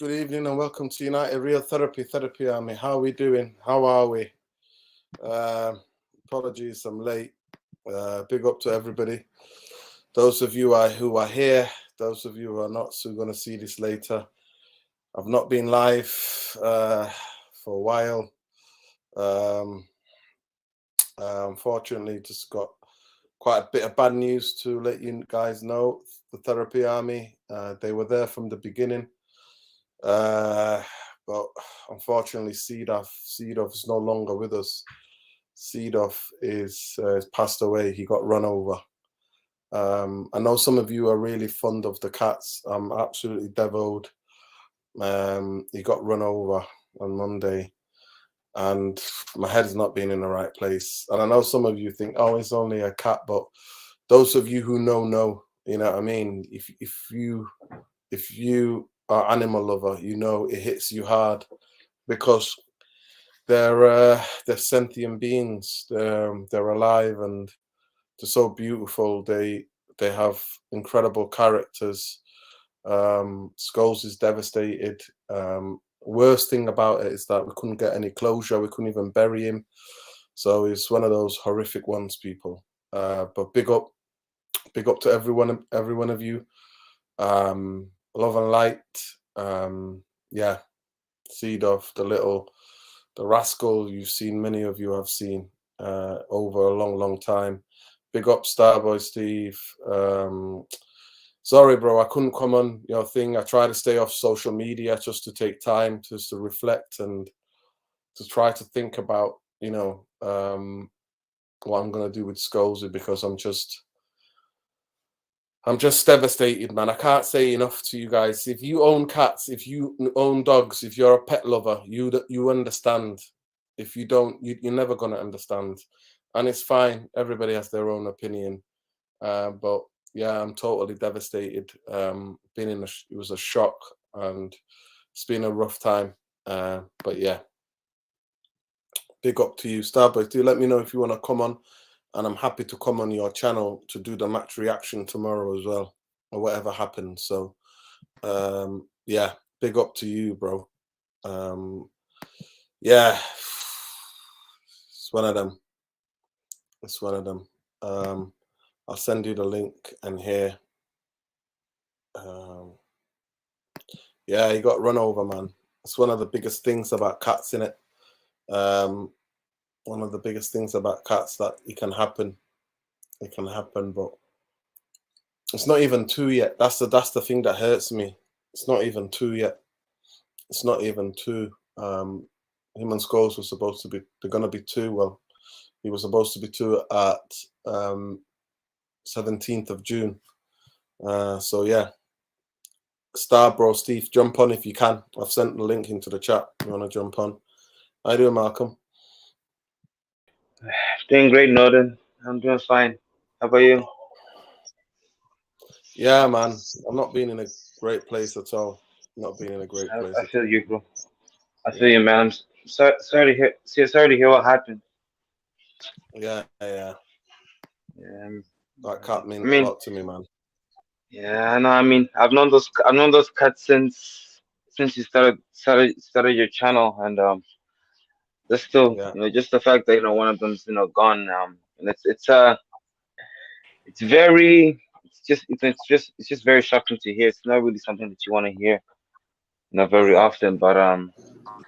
Good evening and welcome to United Real Therapy Army. How are we doing? How are we? Apologies, I'm late. Big up to everybody. Those of you who are here, those of you who are not, so going to see this later. I've not been live for a while. Unfortunately, just got quite a bit of bad news to let you guys know. The Therapy Army, they were there from the beginning. But unfortunately, Seedoff is no longer with us. Seedoff is passed away. He got run over. I know some of you are really fond of the cats. I'm absolutely devoted. He got run over on Monday, and my head's not been in the right place. And I know some of you think, "Oh, it's only a cat," but those of you who know, you know what I mean. If you are animal lover, you know it hits you hard because they're sentient beings. They're alive and they're so beautiful. They have incredible characters. Scholes is devastated. Worst thing about it is that we couldn't get any closure. We couldn't even bury him. So it's one of those horrific ones, people. But big up to every one of you. Love and light. Yeah, Seedoff, the rascal you've seen, many of you have seen over a long time. Big up Starboy Steve. Sorry, bro, I couldn't come on your thing. I try to stay off social media just to take time just to reflect and to try to think about, you know, what I'm gonna do with Scolesy, because I'm just devastated, man. I can't say enough to you guys. If you own cats, if you own dogs, if you're a pet lover, you understand. If you don't, you're never gonna understand, and it's fine. Everybody has their own opinion, but yeah, I'm totally devastated. It was a shock, and it's been a rough time. But yeah, big up to you, Starboy. Do let me know if you want to come on, and I'm happy to come on your channel to do the match reaction tomorrow as well, or whatever happens. So, yeah, big up to you, bro. Yeah, it's one of them. It's one of them. I'll send you the link and here. Yeah, he got run over, man. It's one of the biggest things about cats, innit? One of the biggest things about cats that it can happen. It can happen, but it's not even 2 yet. That's the thing that hurts me. It's not even 2 yet. It's not even 2. Him and Scholes were supposed to be. They're gonna be 2. Well, he was supposed to be 2 at 17th of June. So yeah. Bro Steve, jump on if you can. I've sent the link into the chat. You want to jump on? How you doing, Malcolm? Doing great, Northern. I'm doing fine. How about you? Yeah, man. I'm not being in a great place at all. Not being in a great place I at feel all. you, bro. I feel Yeah. you, man. Sorry to hear. Sorry to hear what happened. Yeah. Yeah, That cat I meant a mean, lot to me, man. yeah, I know. I mean, I've known those cuts since you started your channel, and there's still, Yeah. just the fact that one of them's gone. And it's very, it's just very shocking to hear. It's not really something that you want to hear, very Yeah. often, but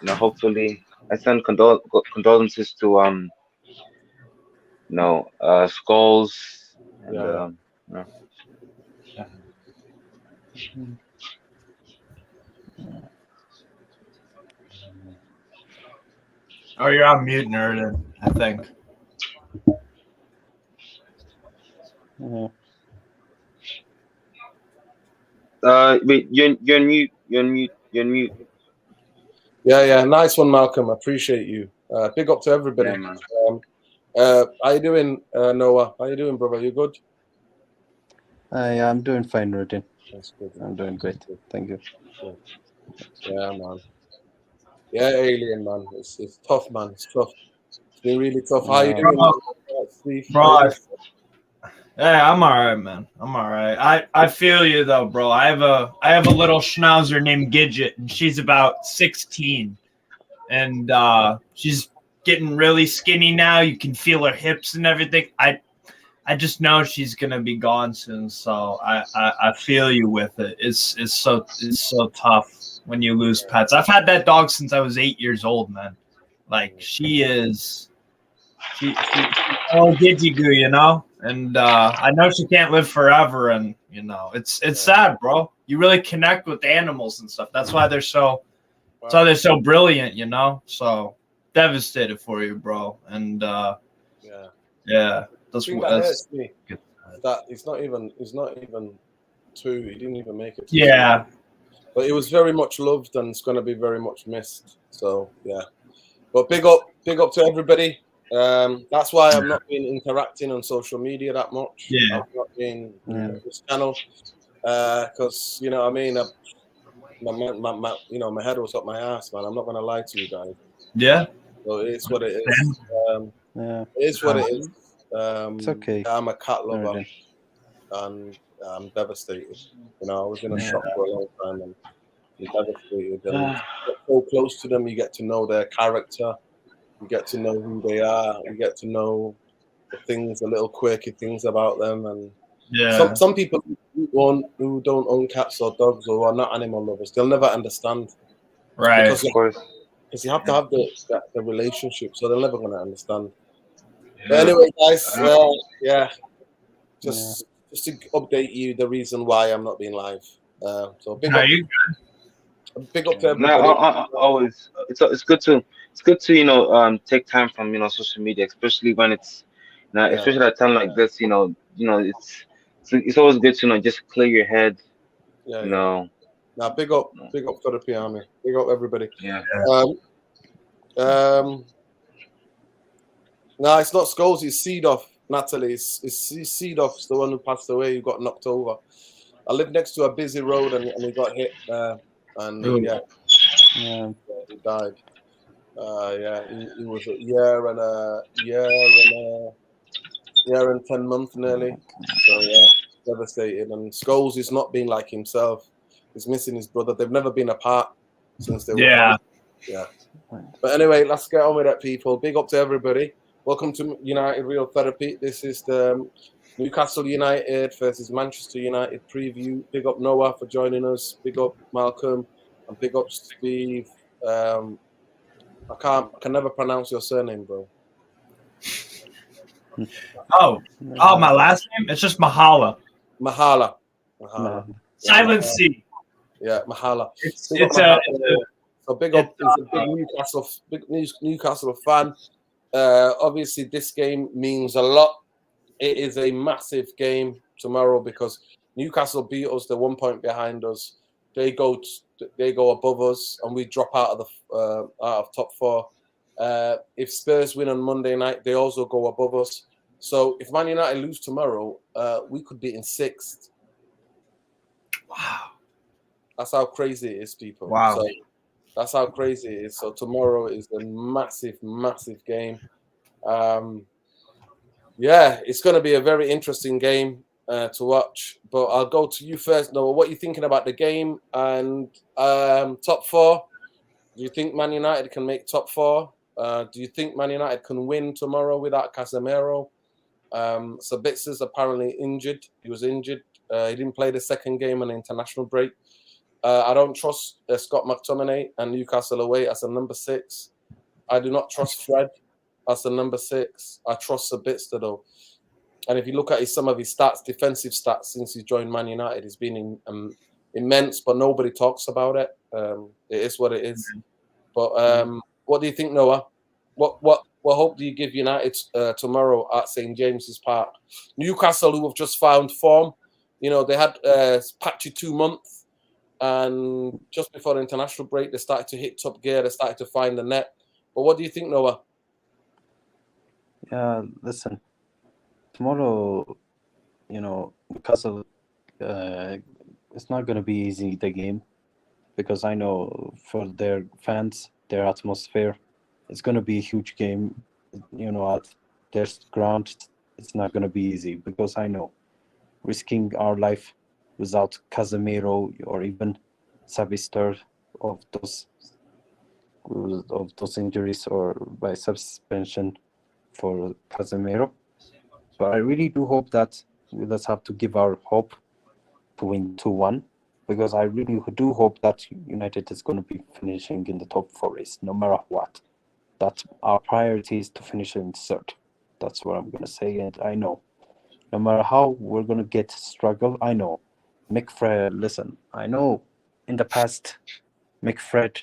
hopefully, I send condolences to Skulls and Yeah. you know. Oh, you're on mute, Nerdin, I think. Wait, you're mute. You're mute. You're mute. Yeah. Nice one, Malcolm. I appreciate you. Big up to Yeah, everybody. man. How you doing, Noah? How you doing, brother? You good? I'm doing fine, Rutin. That's good, man. I'm doing great. Thank you. Good. Yeah, man. Yeah, Alien, man. It's tough, man. It's tough. It's been really tough. How you Uh, doing, Steve? How you Bro, doing? Yeah, I'm all right, man. I'm all right. I feel you though, bro. I have a little schnauzer named Gidget, and she's about 16, and she's getting really skinny now. You can feel her hips and everything. I just know she's gonna be gone soon, so I feel you with it. It's so tough when you lose pets. I've had that dog since I was 8 years old, man. Like she oh Gidgy Goo, you know? And I know she can't live forever, and you know, it's sad, bro. You really connect with animals and stuff. That's why they're so brilliant, you know? So devastated for you, bro. And yeah. I think that hurts me. That it's not even two. He didn't even make it. Yeah. But it was very much loved, and it's going to be very much missed. So yeah. But big up to everybody. That's why I've not been interacting on social media that much. Yeah. I've not been on this channel because you know what I mean. My head was up my ass, man. I'm not going to lie to you guys. Yeah. So it's what it is. It is what it is. It's okay. I'm a cat lover, and I'm devastated. You know, I was in a shock for a long time, and I'm devastated. And you get so close to them, you get to know their character, you get to know who they are, you get to know the little quirky things about them, and some people who don't own cats or dogs or are not animal lovers, they'll never understand. Right. Because, Of course. Because you have to have the relationship, so they're never going to understand. But anyway, guys, just to update you, the reason why I'm not being live. So big up to everybody. Always, it's good to take time from social media, especially when it's especially at a time like this. It's always good to just clear your head. Now big up Therapy Army. Big up everybody. Yeah. No, it's not Scholes, it's Seedoff, Natalie. It's Seedoff's the one who passed away, who got knocked over. I live next to a busy road, and he got hit, and he died. He was a year and 10 months nearly. So devastated. And Scholes is not being like himself. He's missing his brother. They've never been apart since they were. Yeah. But anyway, let's get on with that, people. Big up to everybody. Welcome to United Real Therapy. This is the Newcastle United versus Manchester United preview. Big up Noah for joining us. Big up Malcolm, and big up Steve. I can never pronounce your surname, bro. Oh, my last name? It's just Mahala. Mahala. Silent C. Yeah, Mahala. So big up. He's a big Newcastle fan. Obviously, this game means a lot. It is a massive game tomorrow because Newcastle beat us. They're 1 point behind us. They go above us, and we drop out of top four. If Spurs win on Monday night, they also go above us. So if Man United lose tomorrow, we could be in sixth. Wow, that's how crazy it is, people. Wow. So that's how crazy it is. So tomorrow is a massive, massive game. It's going to be a very interesting game to watch. But I'll go to you first, Noah. What are you thinking about the game and top four? Do you think Man United can make top four? Do you think Man United can win tomorrow without Casemiro? Sabitzer's apparently injured. He was injured. He didn't play the second game on the international break. I don't trust Scott McTominay and Newcastle away as a number 6. I do not trust Fred as a number 6. I trust Sabitzer though. And if you look at some of his stats, defensive stats since he joined Man United, he's been immense, but nobody talks about it. It is what it is. But what do you think, Noah? What hope do you give United tomorrow at St. James's Park? Newcastle, who have just found form, they had patchy 2 months, and just before the international break, they started to hit top gear. They started to find the net. But what do you think, Noah? Yeah, listen. Tomorrow, Newcastle, it's not going to be easy, the game, because I know for their fans, their atmosphere, it's going to be a huge game, at their ground. it's not going to be easy because I know risking our life without Casemiro or even Savister of those injuries or by suspension for Casemiro. So I really do hope that we just have to give our hope to win 2-1 because I really do hope that United is going to be finishing in the top 4 race no matter what. That our priority is to finish in third. That's what I'm going to say. And I know no matter how we're going to get struggle, I know McFred, listen, I know in the past McFred,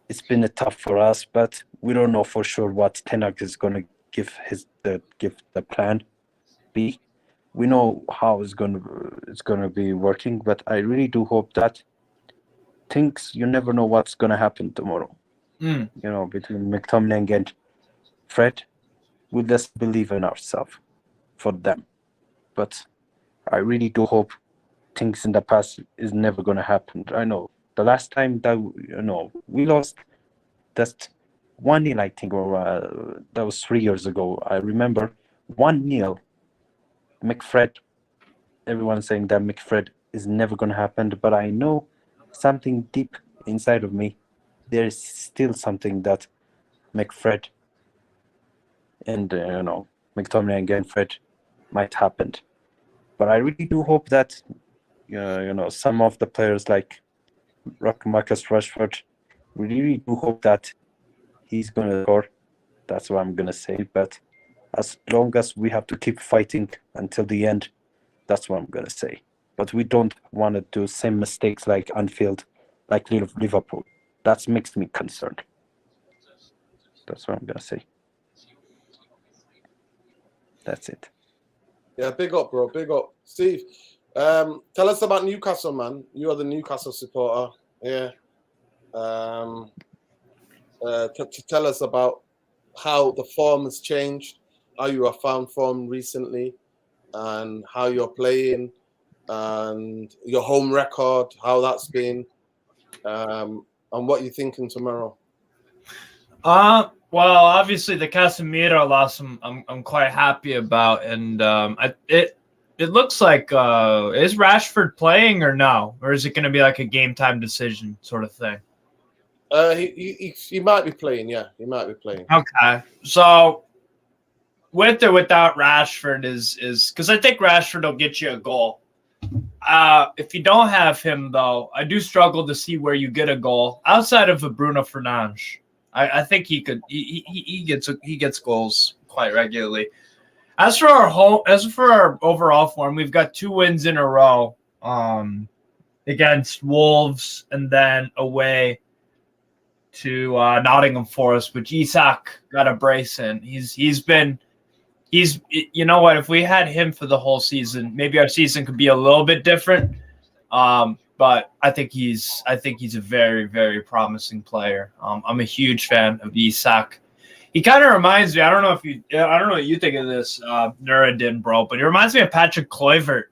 it's been tough for us, but we don't know for sure what Ten Hag is going to give the plan B. We know how it's going to be working, but I really do hope that things, you never know what's going to happen tomorrow. You know, between McTominay and Fred, we just believe in ourselves for them. But I really do hope things in the past is never going to happen. I know the last time that we lost just 1-0, I think, or that was 3 years ago. I remember 1-0. McFred. Everyone's saying that McFred is never going to happen, but I know something deep inside of me. There is still something that McFred and McTominay and Fred might happen. But I really do hope that some of the players like Marcus Rashford, we really do hope that he's going to score. That's what I'm going to say. But as long as we have to keep fighting until the end, that's what I'm going to say. But we don't want to do same mistakes like Anfield, like Liverpool. That makes me concerned. That's what I'm going to say. That's it. Yeah, big up, bro. Big up. Steve, tell us about Newcastle, man. You are the Newcastle supporter. Yeah. To tell us about how the form has changed, how you have found form recently, and how you're playing, and your home record, how that's been, and what you're thinking tomorrow. Well, obviously the Casemiro loss, I'm quite happy about, and it looks like is Rashford playing or no, or is it going to be like a game time decision sort of thing? He might be playing. Yeah, he might be playing. Okay, so with or without Rashford is because I think Rashford will get you a goal. If you don't have him though, I do struggle to see where you get a goal outside of a Bruno Fernandes. I think he could. He gets goals quite regularly. As for our overall form, we've got 2 wins in a row. Against Wolves and then away to Nottingham Forest, which Isak got a brace in. He's you know what? If we had him for the whole season, maybe our season could be a little bit different. But I think he's a very, very promising player. I'm a huge fan of Isak. He kind of reminds me. I don't know what you think of this, Nuruddin, bro, but he reminds me of Patrick Kluivert,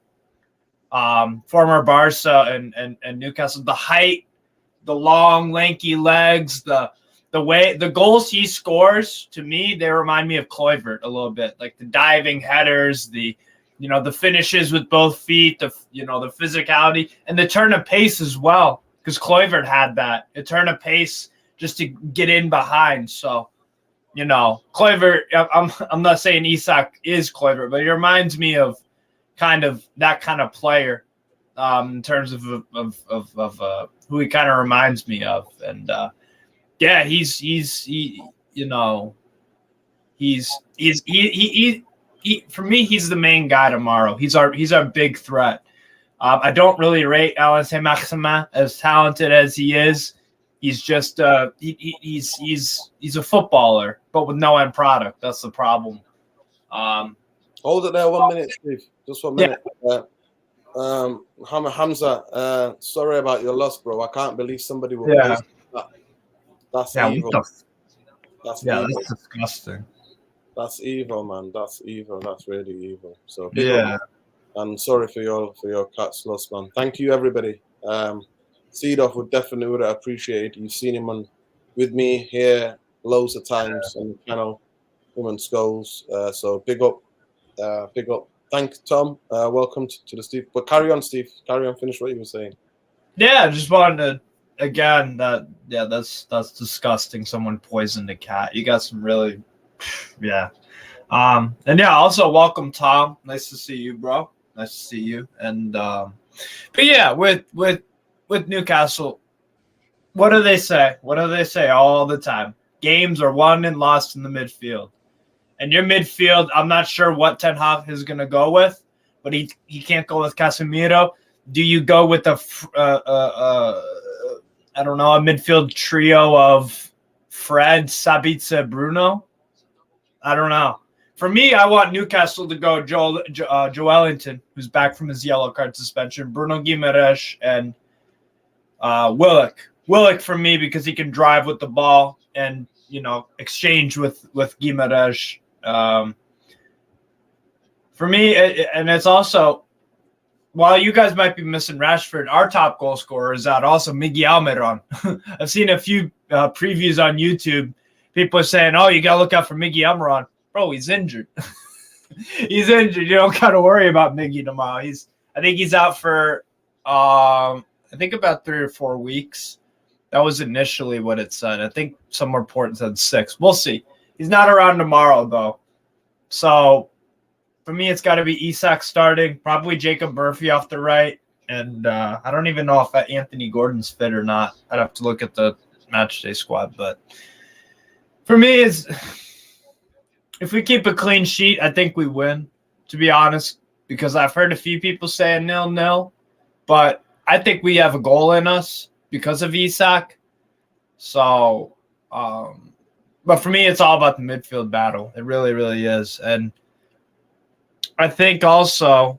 former Barca and Newcastle. The height, the long, lanky legs, the way the goals he scores, to me, they remind me of Kluivert a little bit, like the diving headers, the finishes with both feet, the physicality, and the turn of pace as well, because Kluivert had that. A turn of pace just to get in behind. So, Kluivert, I'm not saying Isak is Kluivert, but he reminds me of kind of that kind of player in terms of who he kind of reminds me of. And yeah, he's for me, he's the main guy tomorrow. He's our big threat. I don't really rate Alain Saint-Maximin as talented as he is. He's just he's a footballer, but with no end product. That's the problem. Hold it there 1 minute, Steve. Just 1 minute. Yeah. Hamza, sorry about your loss, bro. I can't believe somebody will post that. That's evil. That's evil. That's disgusting. That's evil, man. That's evil. That's really evil. So I'm sorry for your cat's loss, man. Thank you, everybody. Seedorf would definitely appreciate it. You've seen him with me here loads of times on the channel, Women's Goals. So big up Big up. Thanks, Tom. Welcome to the Steve. But carry on, Steve. Carry on. Finish what you were saying. Yeah, I just wanted to again that's disgusting. Someone poisoned a cat. You got some really, yeah. And yeah, also welcome Tom. Nice to see you, bro. Nice to see you. And but yeah, with Newcastle, what do they say? What do they say all the time? Games are won and lost in the midfield. And your midfield, I'm not sure what Ten Hag is going to go with, but he can't go with Casemiro. Do you go with I don't know, a midfield trio of Fred, Sabitzer, Bruno? I don't know. For me, I want Newcastle to go Joelinton, who's back from his yellow card suspension, Bruno Guimaraes, and Willock. Willock for me because he can drive with the ball and, exchange with Guimaraes. For me, and it's also, while you guys might be missing Rashford, our top goal scorer is out also Miguel Almiron. I've seen a few previews on YouTube. People are saying, oh, you got to look out for Miguel Almiron. Bro, he's injured. He's injured. You don't got to worry about Miggy tomorrow. I think he's out for, I think about 3 or 4 weeks. That was initially what it said. I think some report said 6. We'll see. He's not around tomorrow, though. So, for me, it's got to be Isak starting, probably Jacob Murphy off the right, and I don't even know if Anthony Gordon's fit or not. I'd have to look at the matchday squad, but for me, if we keep a clean sheet, I think we win, to be honest, because I've heard a few people saying 0-0, but I think we have a goal in us because of Isak. So, but for me, it's all about the midfield battle. It really, really is, and I think also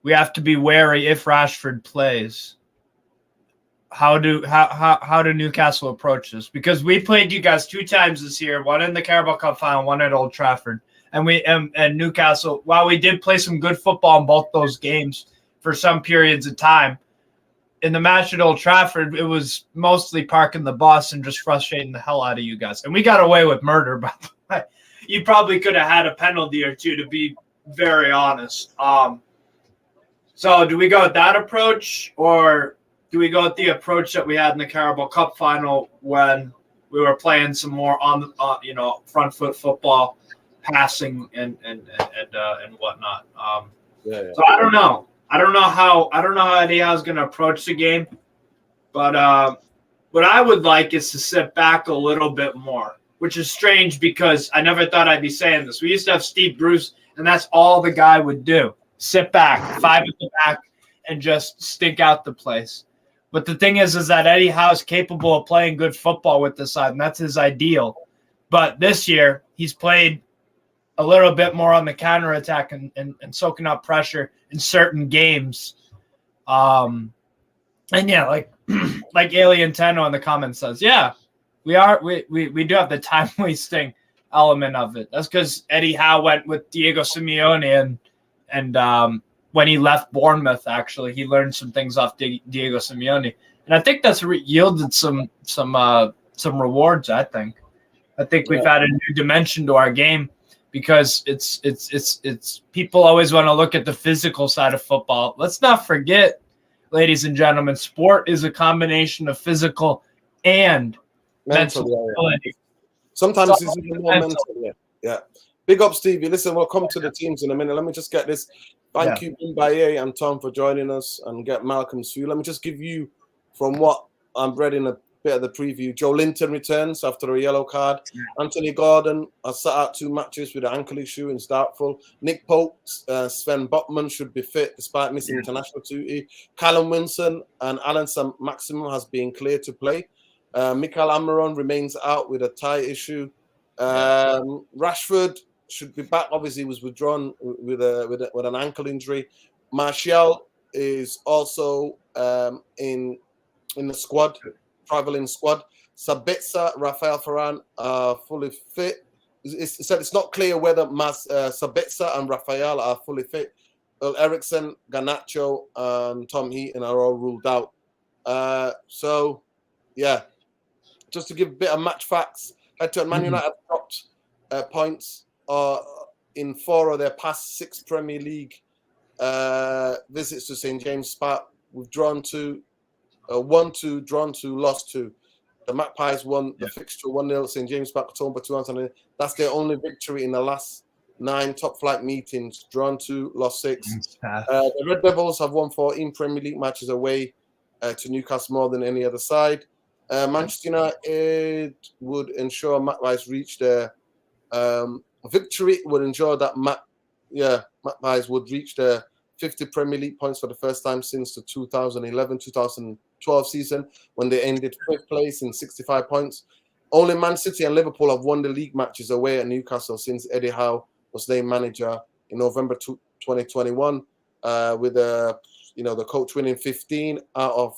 we have to be wary if Rashford plays. How do Newcastle approach this? Because we played you guys 2 times this year, one in the Carabao Cup final, one at Old Trafford. And Newcastle, while we did play some good football in both those games for some periods of time, in the match at Old Trafford, it was mostly parking the bus and just frustrating the hell out of you guys. And we got away with murder, by the way. You probably could have had a penalty or two, to be very honest. So do we go with that approach, or do we go with the approach that we had in the Carabao Cup final when we were playing some more on front foot football, passing and whatnot? So I don't know. I don't know how Eddie Howe's going to approach the game, but what I would like is to sit back a little bit more, which is strange because I never thought I'd be saying this. We used to have Steve Bruce, and that's all the guy would do. Sit back, 5 at the back, and just stink out the place. But the thing is that Eddie Howe is capable of playing good football with this side, and that's his ideal. But this year, he's played a little bit more on the counterattack and soaking up pressure in certain games. And yeah, like Alien Tenno in the comments says, yeah, we do have the time wasting element of it. That's because Eddie Howe went with Diego Simeone and when he left Bournemouth, actually, he learned some things off Diego Simeone, and I think that's yielded some rewards. I think we've added a new dimension to our game because it's people always want to look at the physical side of football. Let's not forget, ladies and gentlemen, sport is a combination of physical and mental ability. Sometimes it's even more mental. Yeah. Big up, Stevie. Listen, we'll come to the teams in a minute. Let me just get this. Thank you, Mbaye and Tom, for joining us, and get Malcolm's view. Let me just give you, from what I'm read in a bit of the preview, Joelinton returns after a yellow card. Anthony Gordon has sat out 2 matches with an ankle issue and is doubtful. Nick Pope, Sven Botman should be fit despite missing international duty. Callum Wilson and Alan Maximum has been cleared to play. Miguel Almiron remains out with a thigh issue. Rashford should be back. Obviously, was withdrawn with an ankle injury. Martial is also in the squad, traveling squad. Sabitzer, Rafael Varane are fully fit. It said it's not clear whether Sabitzer and Rafael are fully fit. Well, Ericsson, Garnacho, and Tom Heaton are all ruled out. So, yeah, just to give a bit of match facts, Man United have dropped points in 4 of their past 6 Premier League visits to St James Park. We've drawn 2, won 2, drawn 2, lost 2. The Magpies won the fixture 1-0 at St James Park, October 2000. That's their only victory in the last 9 top-flight meetings. Drawn 2, lost 6. The Red Devils have won 14 Premier League matches away to Newcastle, more than any other side. Manchester United would ensure Magpies reach their victory. Would ensure that Magpies would reach their 50 Premier League points for the first time since the 2011-2012 season, when they ended 5th place in 65 points. Only Man City and Liverpool have won the league matches away at Newcastle since Eddie Howe was named manager in November 2021, with the coach winning 15 out of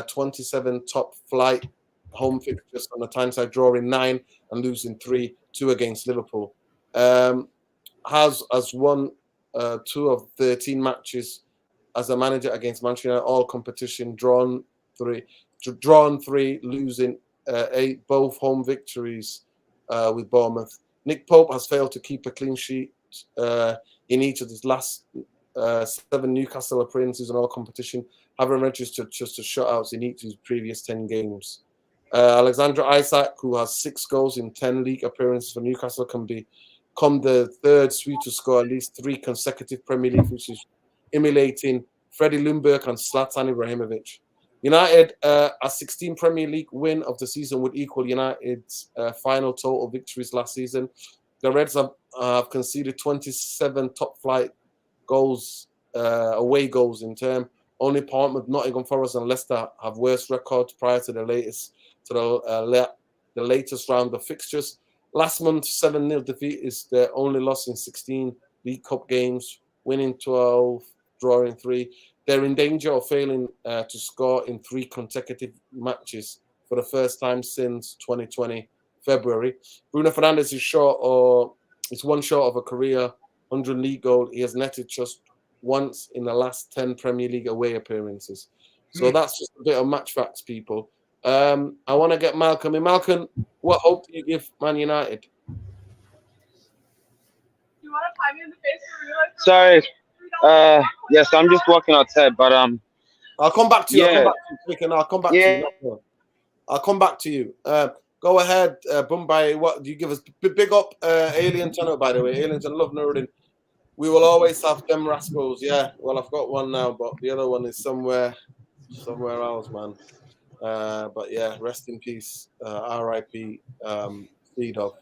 27 top flight home fixtures on the Tyneside, drawing 9 and losing 3, 2 against Liverpool. Has won 2 of 13 matches as a manager against Manchester United, all competition, drawn 3, losing 8, both home victories with Bournemouth. Nick Pope has failed to keep a clean sheet in each of his last 7 Newcastle appearances in all competition, having registered just 2 shutouts in each of his previous 10 games. Alexander Isak, who has 6 goals in 10 league appearances for Newcastle, can become the 3rd Swede to score at least 3 consecutive Premier League finishes, emulating Freddie Ljungberg and Zlatan Ibrahimovic. United, a 16 Premier League win of the season would equal United's final total victories last season. The Reds have conceded 27 top-flight goals, away goals in term. Only Portsmouth, Nottingham Forest, and Leicester have worse records prior to the latest round of fixtures. Last month's 7-0 defeat is their only loss in 16 League Cup games, winning 12, drawing 3. They're in danger of failing to score in 3 consecutive matches for the first time since 2020 February. Bruno Fernandes is 1 short of a career 100 league goal. He has netted just once in the last 10 Premier League away appearances. So that's just a bit of match facts, people. I want to get Malcolm in. Malcolm, what hope do you give Man United? You want to tie me in the face for real? Sorry. Yes, I'm just walking outside, but I'll come back to you. Yeah. I'll come back to you. I'll come back to you. Go ahead, Bombay. What do you give us? Big up Alien Tunnel, by the way. Alien Tunnel, love Nuruddin. We will always have them rascals. Yeah, well, I've got one now, but the other one is somewhere else, man. But yeah, rest in peace. R.I.P. Speedo.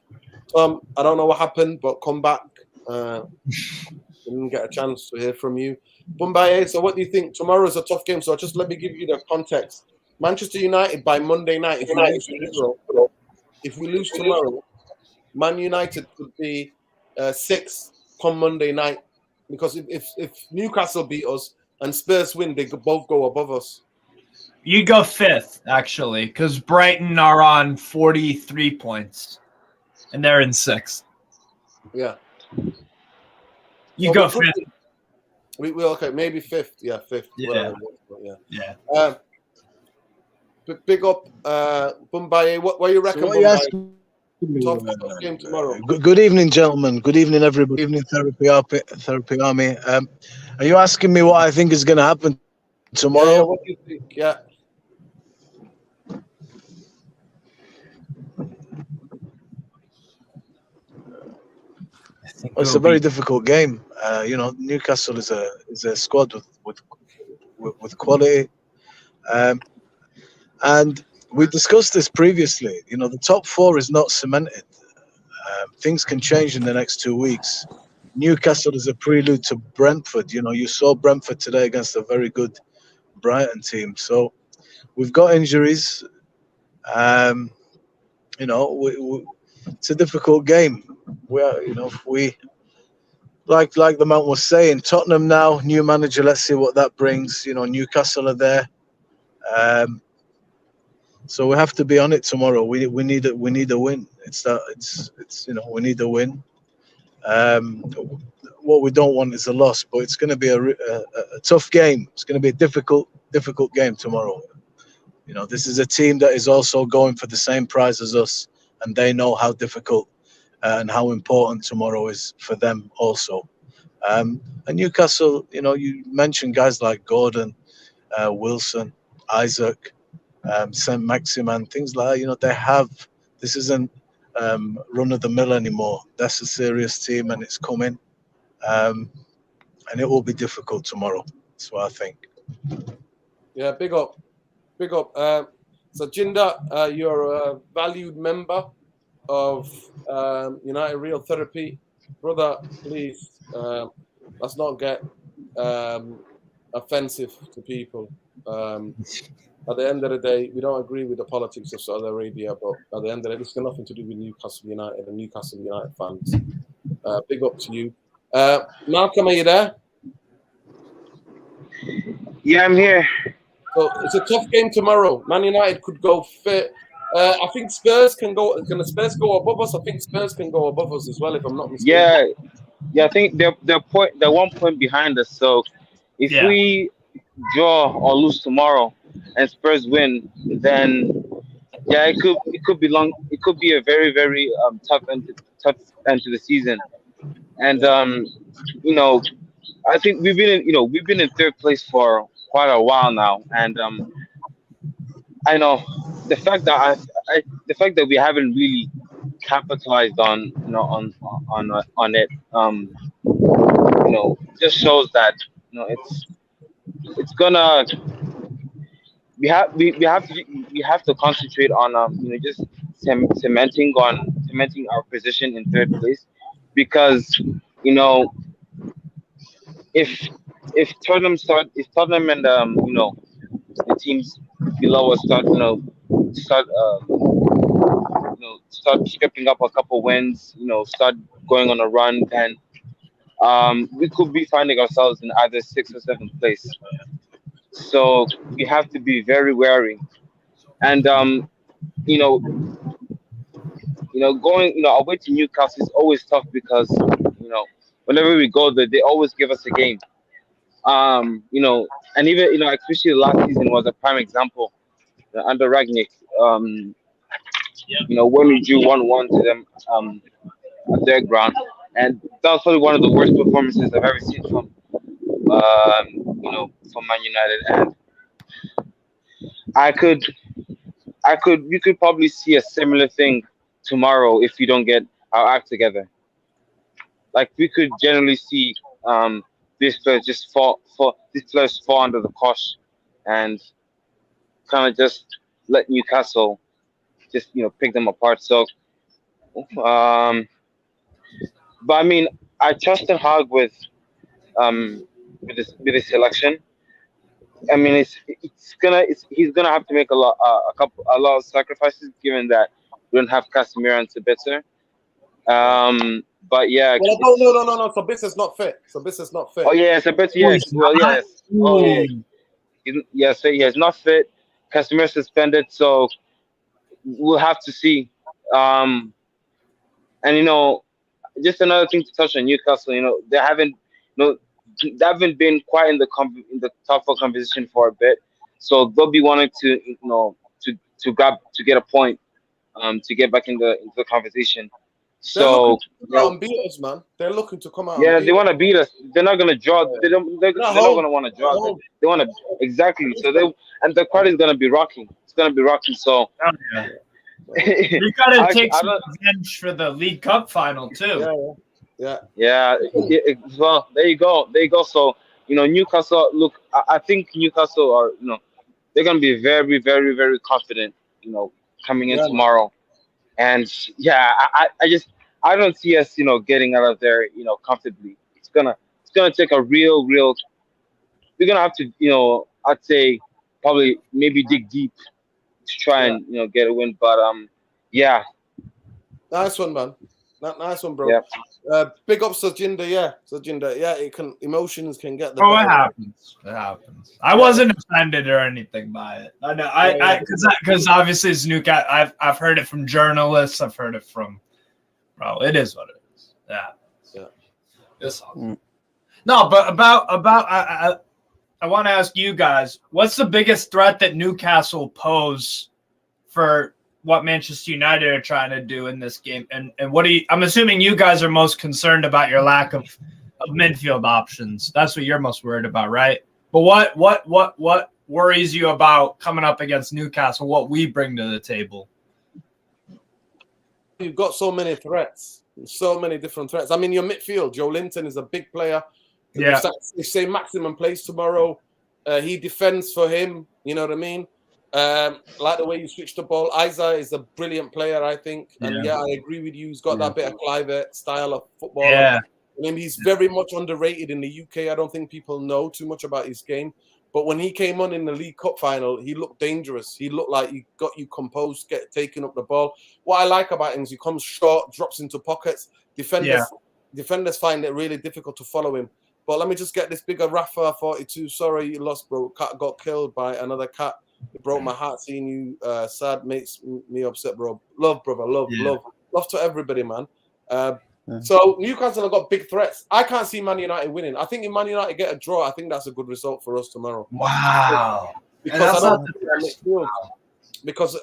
I don't know what happened, but come back. Didn't get a chance to hear from you. Bombay, so what do you think? Tomorrow is a tough game, so just let me give you the context. Manchester United by Monday night, if we lose tomorrow, Man United could be 6th come Monday night, because if Newcastle beat us and Spurs win, they could both go above us. You go 5th, actually, because Brighton are on 43 points, and they're in 6th. Yeah. You go 5th. We okay, maybe 5th. Yeah, 5th. Yeah. Whatever, Yeah. Big up, Bombay. What you reckon? So Tough game tomorrow. good evening, gentlemen. Good evening, everybody. Good evening, Therapy Army. Are you asking me what I think is going to happen tomorrow? Yeah, what do you think? Yeah. Well, it's a very difficult game. Newcastle is a squad with quality, and we discussed this previously. The top 4 is not cemented. Things can change in the next 2 weeks. Newcastle is a prelude to Brentford. You saw Brentford today against a very good Brighton team. So we've got injuries. It's a difficult game. We like the man was saying, Tottenham now, new manager. Let's see what that brings. Newcastle are there. So we have to be on it tomorrow. We need a win. We need a win. What we don't want is a loss, but it's going to be a tough game. It's going to be a difficult game tomorrow. This is a team that is also going for the same prize as us, and they know how difficult and how important tomorrow is for them also. And Newcastle, you mentioned guys like Gordon, Wilson, Isaac, Saint Maximan, things like that. They have. This isn't run of the mill anymore. That's a serious team, and it's coming. And it will be difficult tomorrow. That's what I think. Yeah, big up. So Jinder, you're a valued member of United Real Therapy. Brother, please, let's not get offensive to people. At the end of the day, we don't agree with the politics of Saudi Arabia, but at the end of the day, this has got nothing to do with Newcastle United and Newcastle United fans. Big up to you. Malcolm, are you there? Yeah, I'm here. So it's a tough game tomorrow. Man United could go fit. I think Spurs can go. Can the Spurs go above us? I think Spurs can go above us as well, if I'm not mistaken. Yeah. I think they're 1 point behind us. So if we draw or lose tomorrow and Spurs win, then it could be long. It could be a very very tough end to the season. And I think we've been in third place for quite a while now, and I know the fact that we haven't really capitalized on on it just shows that it's gonna we have to concentrate on just cementing our position in third place, because if Tottenham and the teams below us start stripping up a couple wins, start going on a run, then we could be finding ourselves in either sixth or seventh place. So we have to be very wary, and going away to Newcastle is always tough because whenever we go there, they always give us a game. And even especially the last season was a prime example under Ragnick. When we drew 1-1 to them at their ground, and that was probably one of the worst performances I've ever seen from from Man United. And we could probably see a similar thing tomorrow if we don't get our act together. Like, we could generally see these players just fall under the cosh and kind of just let Newcastle just pick them apart. So, but I mean, I trusted Hag with this selection. I mean, he's gonna have to make a lot of sacrifices, given that we don't have Casemiro and Sabitzer. But yeah. Well, no. Sabitser's not fit. Oh yeah, Sabitzer. Yes. Well, yes. Oh yeah. So he is not fit. Casemiro suspended. So we'll have to see. And just another thing to touch on Newcastle. They haven't been quite in the top four competition for a bit. So they'll be wanting to to get a point, to get back into the conversation. So beat us, man. They're looking to come out. Yeah, they want to beat us. They're not gonna draw. They're not gonna want to draw. They want to exactly. So the crowd is gonna be rocking. It's gonna be rocking. So you gotta take some revenge for the League Cup final too. Yeah. Well, there you go. So Newcastle. Look, I think Newcastle are they're gonna be very, very, very confident. Coming in tomorrow. And I don't see us, getting out of there, comfortably. It's gonna take a real. We're gonna have to, I'd say probably maybe dig deep to try and get a win. But yeah. Nice one, man. Nice one, bro. Yeah. Big up Sajinder, emotions can get the better. It happens. I wasn't offended or anything by it. I know. Because obviously it's Newcastle. I've heard it from journalists. I've heard it from. Bro, it is what it is. Yeah. It's awesome. No, but about I want to ask you guys, what's the biggest threat that Newcastle pose for what Manchester United are trying to do in this game. And what do you? I'm assuming you guys are most concerned about your lack of midfield options. That's what you're most worried about, right? But what worries you about coming up against Newcastle? What we bring to the table? You've got so many threats, so many different threats. I mean, your midfield, Joe Linton is a big player. Yeah. If say Maximum plays tomorrow, he defends for him. You know what I mean? Like the way you switch the ball. Isa is a brilliant player, I think. And I agree with you. He's got that bit of Clivert style of football. Yeah. I mean, he's very much underrated in the UK. I don't think people know too much about his game. But when he came on in the League Cup final, he looked dangerous. He looked like he got you composed, taking up the ball. What I like about him is he comes short, drops into pockets. Defenders find it really difficult to follow him. But let me just get this bigger Rafa 42. Sorry you lost, bro. Cat got killed by another cat. It broke my heart seeing you sad. Makes me upset, bro. Love, brother. Love to everybody, man. So Newcastle have got big threats. I can't see Man United winning. I think if Man United get a draw, I think that's a good result for us tomorrow. Wow. Because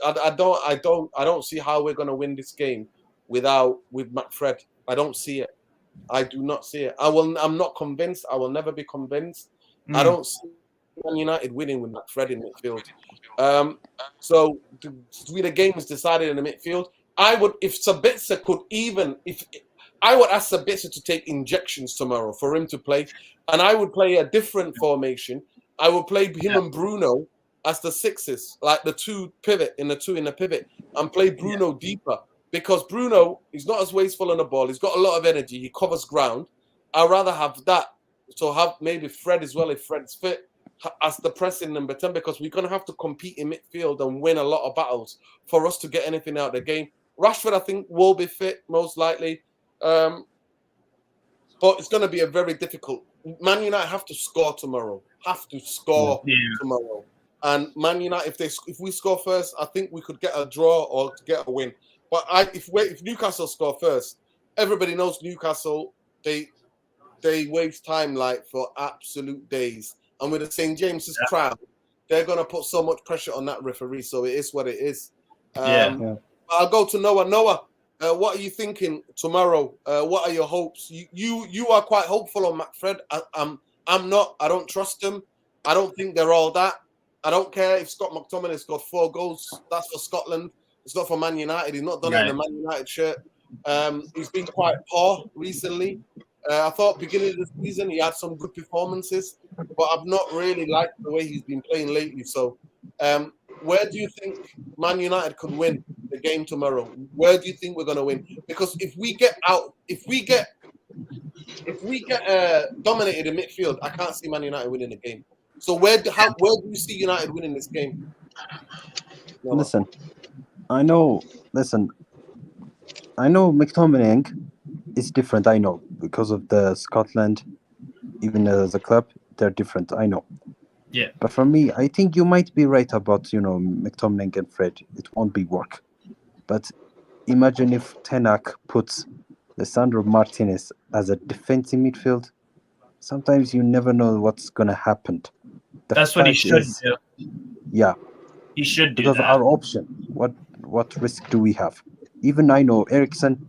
I don't see how we're gonna win this game with McFred. I don't see it. I do not see it. I'm not convinced. I will never be convinced. I don't see Man United winning with McFred in midfield. So the game is decided in the midfield. I would, if Sabitzer could I would ask Sabitzer to take injections tomorrow for him to play, and I would play a different formation. I would play him and Bruno as the sixes, like the two in the pivot, and play Bruno deeper because Bruno is not as wasteful on the ball. He's got a lot of energy. He covers ground. I'd rather have that. So have maybe Fred as well if Fred's fit as the pressing number 10 because we're going to have to compete in midfield and win a lot of battles for us to get anything out of the game. Rashford, I think, will be fit most likely. But it's going to be a very difficult. Man United have to score tomorrow. Tomorrow. And Man United, if we score first, I think we could get a draw or get a win. But if Newcastle score first, everybody knows Newcastle. They waste time like for absolute days. And with the St. James's crowd, they're going to put so much pressure on that referee. So it is what it is. I'll go to Noah. Noah. What are you thinking tomorrow? What are your hopes? You are quite hopeful on McFred. I'm not. I don't trust him. I don't think they're all that. I don't care if Scott McTominay scored 4 goals. That's for Scotland. It's not for Man United. He's not done it in a Man United shirt. He's been quite poor recently. I thought beginning of the season he had some good performances, but I've not really liked the way he's been playing lately. So, where do you think Man United could win the game tomorrow? Where do you think we're going to win? Because if we get dominated in midfield, I can't see Man United winning the game. So where do you see United winning this game? No. Listen, I know McTominay is different. I know because of the Scotland, even as a club, they're different. I know. Yeah. But for me, I think you might be right about McTominay and Fred. It won't be work. But imagine if Ten Hag puts Lisandro Martinez as a defensive midfield. Sometimes you never know what's gonna happen. That's what he should do. Yeah. He should do because that. Our option. What risk do we have? Even I know Eriksen.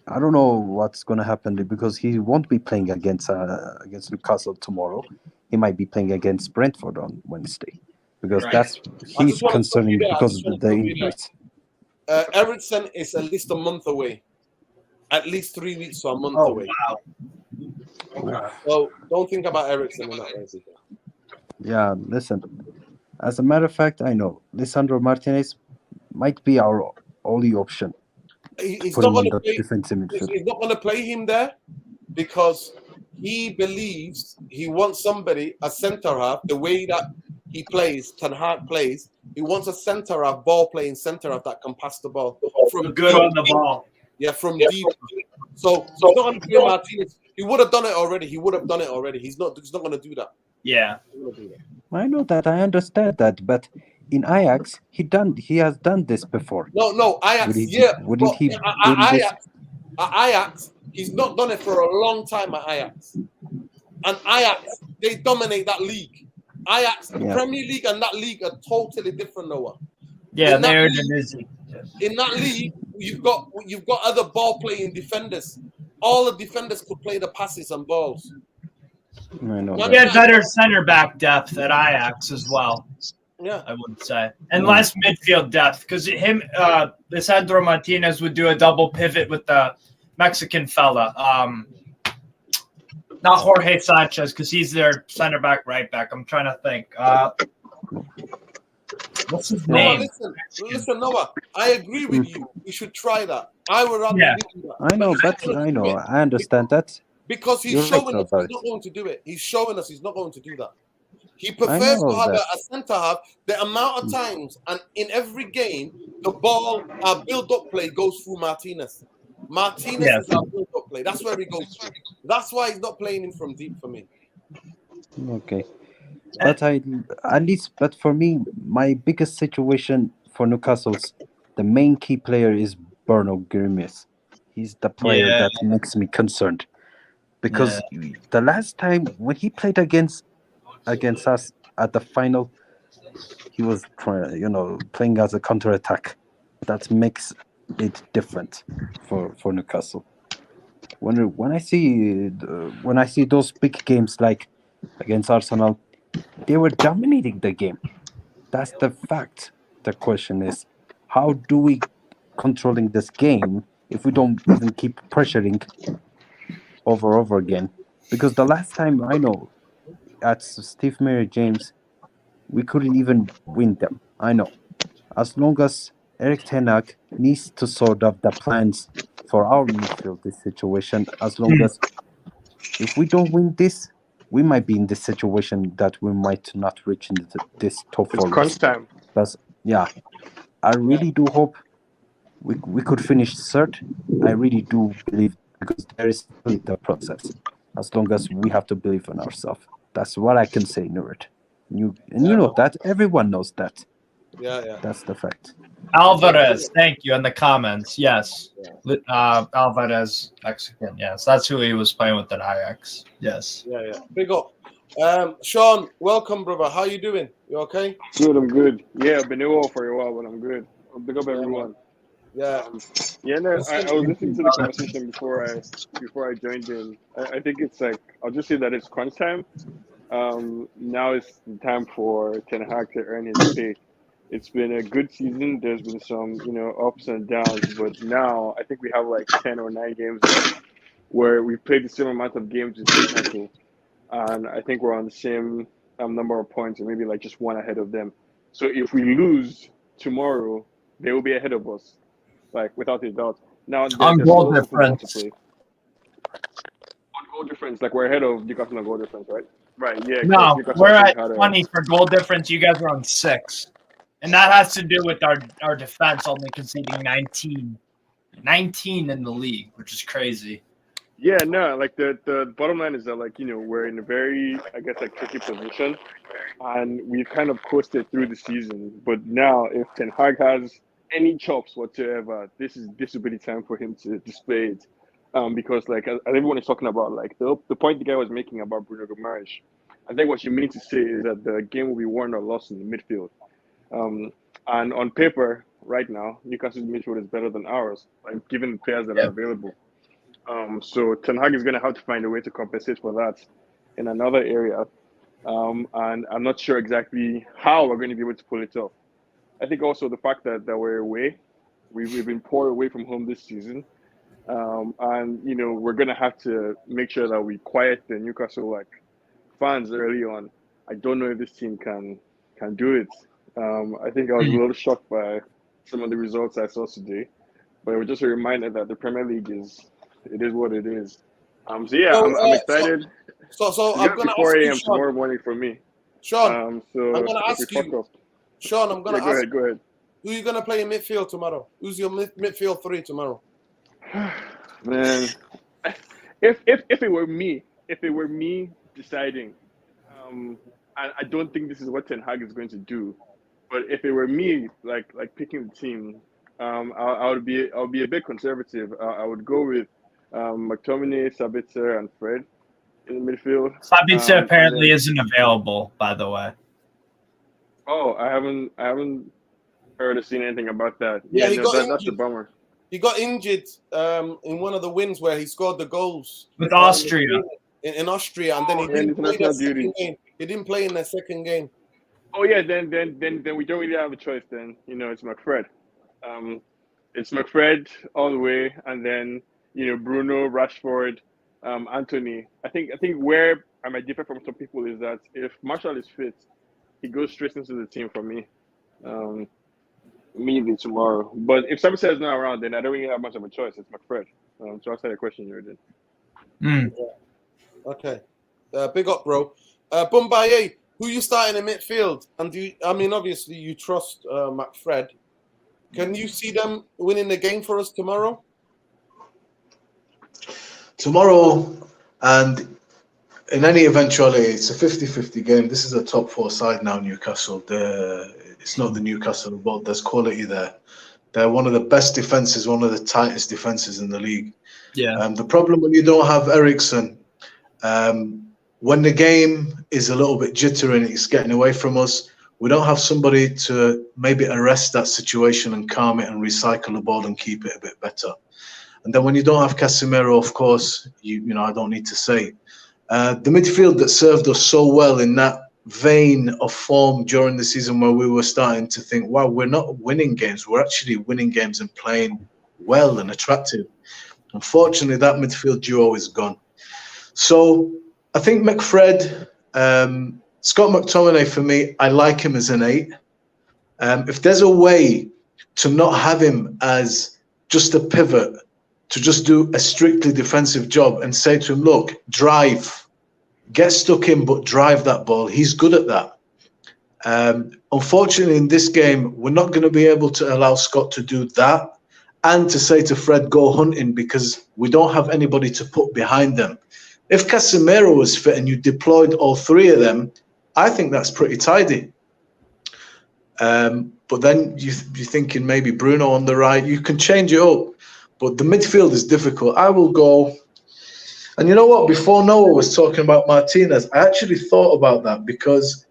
I don't know what's gonna happen because he won't be playing against Newcastle tomorrow. He might be playing against Brentford on Wednesday because he's concerning because of the injuries. Eriksen is at least a month away. At least 3 weeks to a month away. Wow. So don't think about Eriksen in that way. Yeah, listen. As a matter of fact, I know Lisandro Martinez might be our only option. He's not going to play him there because he believes he wants somebody, a centre half, the way that he plays, Ten Hag plays. He wants a centre half, ball playing centre half that can pass the ball from good on the ball. Yeah, from deep. So he's not going to play Martinez. He would have done it already. He's not going to do that. Yeah. I know that. I understand that, but in Ajax, he has done this before. No, Ajax. Ajax, he's not done it for a long time at Ajax. And Ajax, they dominate that league. Ajax, the Premier League and that league are totally different, Noah. Yeah, they're busy. In that league, you've got other ball playing defenders. All the defenders could play the passes and balls. I know Man He had that. better center back depth at Ajax as well, Yeah. I would say, and less midfield depth because Lisandro Martinez would do a double pivot with the Mexican fella. Not Jorge Sanchez because he's their center back, right back. I'm trying to think. What's his Noah, name? listen, Noah. I agree with you. We should try that. I would rather Yeah. do that. I know, he's not but gonna I do know. it I understand that. because he's You're right showing us about he's not it. going to do it. He's showing us he's not going to do that. He I prefers to know have that. a centre half. The amount of times and in every game, the ball, our build-up play goes through Martinez. Martinez Yes. is our build-up play. That's where he goes through. That's why he's not playing him from deep for me. Okay. But but for me, my biggest situation for Newcastle's the main key player is Bruno Grimes. He's the player Yeah. that makes me concerned because the last time when he played against us at the final, he was playing as a counter attack. That makes it different for Newcastle. When I see those big games like against Arsenal, they were dominating the game. That's the fact. The question is, how do we controlling this game if we don't even keep pressuring over again? Because the last time I know at Steve Mary James, we couldn't even win them. I know. As long as Eric Ten Hag needs to sort of the plans for our midfield this situation, as long as if we don't win this, we might be in this situation that we might not reach into this top It's four crunch list. time. But yeah, I really do hope we could finish third. I really do believe because there is still the process. As long as we have to believe in ourselves. That's what I can say, Nurit. You know that. Everyone knows that. Yeah. That's the fact. Alvarez, thank you in the comments. Yes, Alvarez, Mexican. Yes, that's who he was playing with at Ajax. Yes. Yeah. Big up. Sean, welcome, brother. How you doing? You okay? Good, I'm good. Yeah, I've been ill for a while, but I'm good. Big up Yeah, everyone. Yeah. No, I was listening to the conversation before I joined in. I think it's like I'll just say that it's crunch time. Now it's the time for Ten Hag to earn his pay. It's been a good season. There's been some, ups and downs, but now I think we have like 10 or 9 games left where we've played the same amount of games with Newcastle, and I think we're on the same number of points, or maybe like just one ahead of them. So if we lose tomorrow, they will be ahead of us, like without a doubt. Now On there's goal still football to difference. play. On goal difference, like we're ahead of Newcastle on goal difference, right? Right. Yeah. No, Newcastle we're I at think had 20 for goal difference. You guys are on 6. And that has to do with our defense only conceding 19. 19 in the league, which is crazy. Yeah, no, like the bottom line is that we're in a very, I guess, like tricky position, and we've kind of coasted through the season. But now, if Ten Hag has any chops whatsoever, this will be the time for him to display it. Because like as everyone is talking about, like the point the guy was making about Bruno Guimaraes, I think what you mean to say is that the game will be won or lost in the midfield. And on paper, right now, Newcastle's midfield is better than ours, like given the players that are available. So Ten Hag is going to have to find a way to compensate for that in another area. And I'm not sure exactly how we're going to be able to pull it off. I think also the fact that we're away, we've been poor away from home this season. And, we're going to have to make sure that we quiet the Newcastle fans early on. I don't know if this team can do it. I think I was a little shocked by some of the results I saw today. But it was just a reminder that the Premier League is what it is. So yeah, I'm excited. So It's I'm gonna gonna be 4 ask you, a.m. Sean. tomorrow morning for me. Sean, So I'm gonna if we ask fuck you. up, Sean, I'm gonna go ask ahead. Go ahead. who you gonna play in midfield tomorrow? Who's your midfield 3 tomorrow? Man, if it were me deciding, I don't think this is what Ten Hag is going to do. But if it were me, like picking the team, I'll be a bit conservative. I would go with McTominay, Sabitzer, and Fred in the midfield. Sabitzer apparently isn't available, by the way. Oh, I haven't heard or seen anything about that. Yeah, he No, got that's a injured. bummer. He got injured in one of the wins where he scored the goals with Austria. in Austria, and then he And didn't play international their second duty. game. He didn't play in their second game. Oh yeah, then we don't really have a choice. Then it's McFred. It's McFred all the way, and then Bruno, Rashford, Anthony. I think where I might differ from some people is that if Marshall is fit, he goes straight into the team for me. Immediately tomorrow. But if somebody says not around, then I don't really have much of a choice. It's McFred. So I'll say the question you did. Okay. Big up, bro. Bumbaye, who you starting in midfield? And obviously you trust McFred. Can you see them winning the game for us tomorrow? Tomorrow, and in any eventuality, it's a 50-50 game. This is a top 4 side now, Newcastle. It's not the Newcastle, but there's quality there. They're one of the best defenses, one of the tightest defenses in the league. Yeah. The problem when you don't have Eriksen, when the game is a little bit jittery and it's getting away from us, we don't have somebody to maybe arrest that situation and calm it and recycle the ball and keep it a bit better. And then when you don't have Casemiro, of course, I don't need to say. The midfield that served us so well in that vein of form during the season where we were starting to think, wow, we're not winning games. We're actually winning games and playing well and attractive. Unfortunately, that midfield duo is gone. So I think McFred, Scott McTominay, for me, I like him as an 8. If there's a way to not have him as just a pivot, to just do a strictly defensive job and say to him, look, drive, get stuck in, but drive that ball. He's good at that. Unfortunately, in this game, we're not going to be able to allow Scott to do that and to say to Fred, go hunting, because we don't have anybody to put behind them. If Casemiro was fit and you deployed all 3 of them, I think that's pretty tidy. But then you're thinking maybe Bruno on the right. You can change it up. But the midfield is difficult. I will go. And you know what? Before Noah was talking about Martinez, I actually thought about that because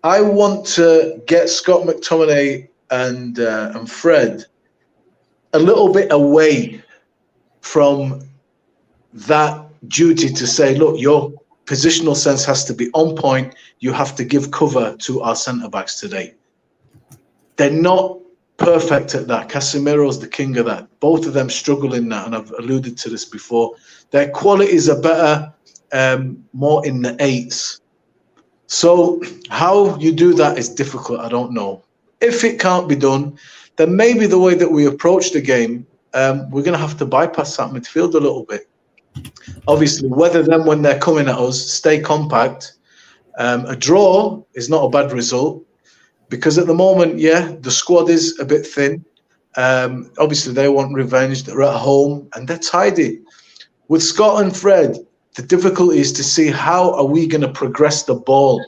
I want to get Scott McTominay and Fred a little bit away from that duty to say, look, your positional sense has to be on point. You have to give cover to our centre-backs today. They're not perfect at that. Casemiro's the king of that. Both of them struggle in that, and I've alluded to this before. Their qualities are better, more in the 8s. So how you do that is difficult. I don't know. If it can't be done, then maybe the way that we approach the game, we're going to have to bypass that midfield a little bit. Obviously, weather them when they're coming at us, stay compact. A draw is not a bad result. Because at the moment, the squad is a bit thin. Obviously, they want revenge. They're at home and they're tidy. With Scott and Fred, the difficulty is to see how are we going to progress the ball.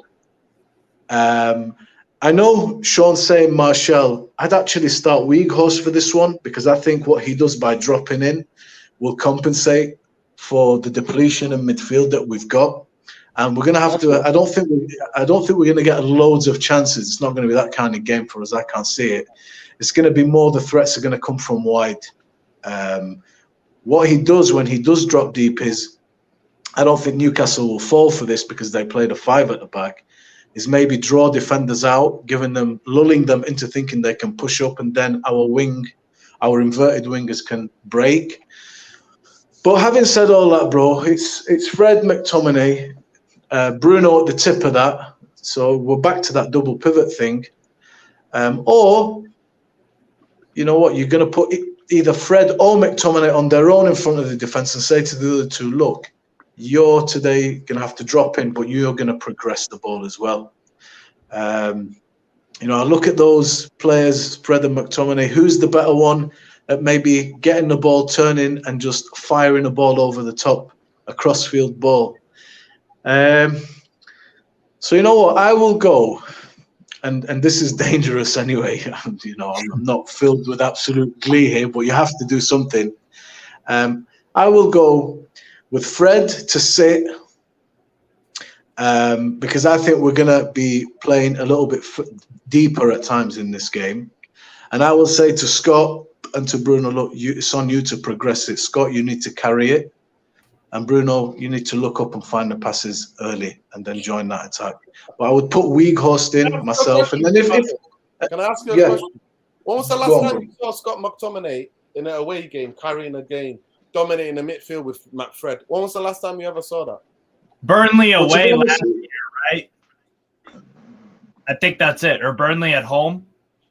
I know Sean's saying Martial. I'd actually start Weghorst for this one because I think what he does by dropping in will compensate for the depletion in midfield that we've got. And we're going to have to. I don't think we're going to get loads of chances. It's not going to be that kind of game for us. I can't see it. It's going to be more the threats are going to come from wide. What he does when he does drop deep is, I don't think Newcastle will fall for this because they played a 5 at the back. Is maybe draw defenders out, lulling them into thinking they can push up, and then our inverted wingers can break. But having said all that, bro, it's Fred, McTominay. Bruno at the tip of that, so we're back to that double pivot thing. Or, you know what, you're going to put either Fred or McTominay on their own in front of the defence and say to the other 2, look, you're today going to have to drop in, but you're going to progress the ball as well. I look at those players, Fred and McTominay, who's the better one at maybe getting the ball, turning and just firing a ball over the top, a cross-field ball. So you know what, I will go, and this is dangerous anyway. I'm not filled with absolute glee here, but you have to do something. I will go with Fred to sit, because I think we're going to be playing a little bit deeper at times in this game. And I will say to Scott and to Bruno, look, it's on you to progress it. Scott, you need to carry it. And Bruno, you need to look up and find the passes early and then join that attack. But I would put Weghorst in myself. And then Can I ask you a yeah. question? When was the last Go on, time bro. you saw Scott McTominay in an away game, carrying a game, dominating the midfield with McFred? When was the last time you ever saw that? Burnley Well, to be away honest- last year, right? I think that's it. Or Burnley at home.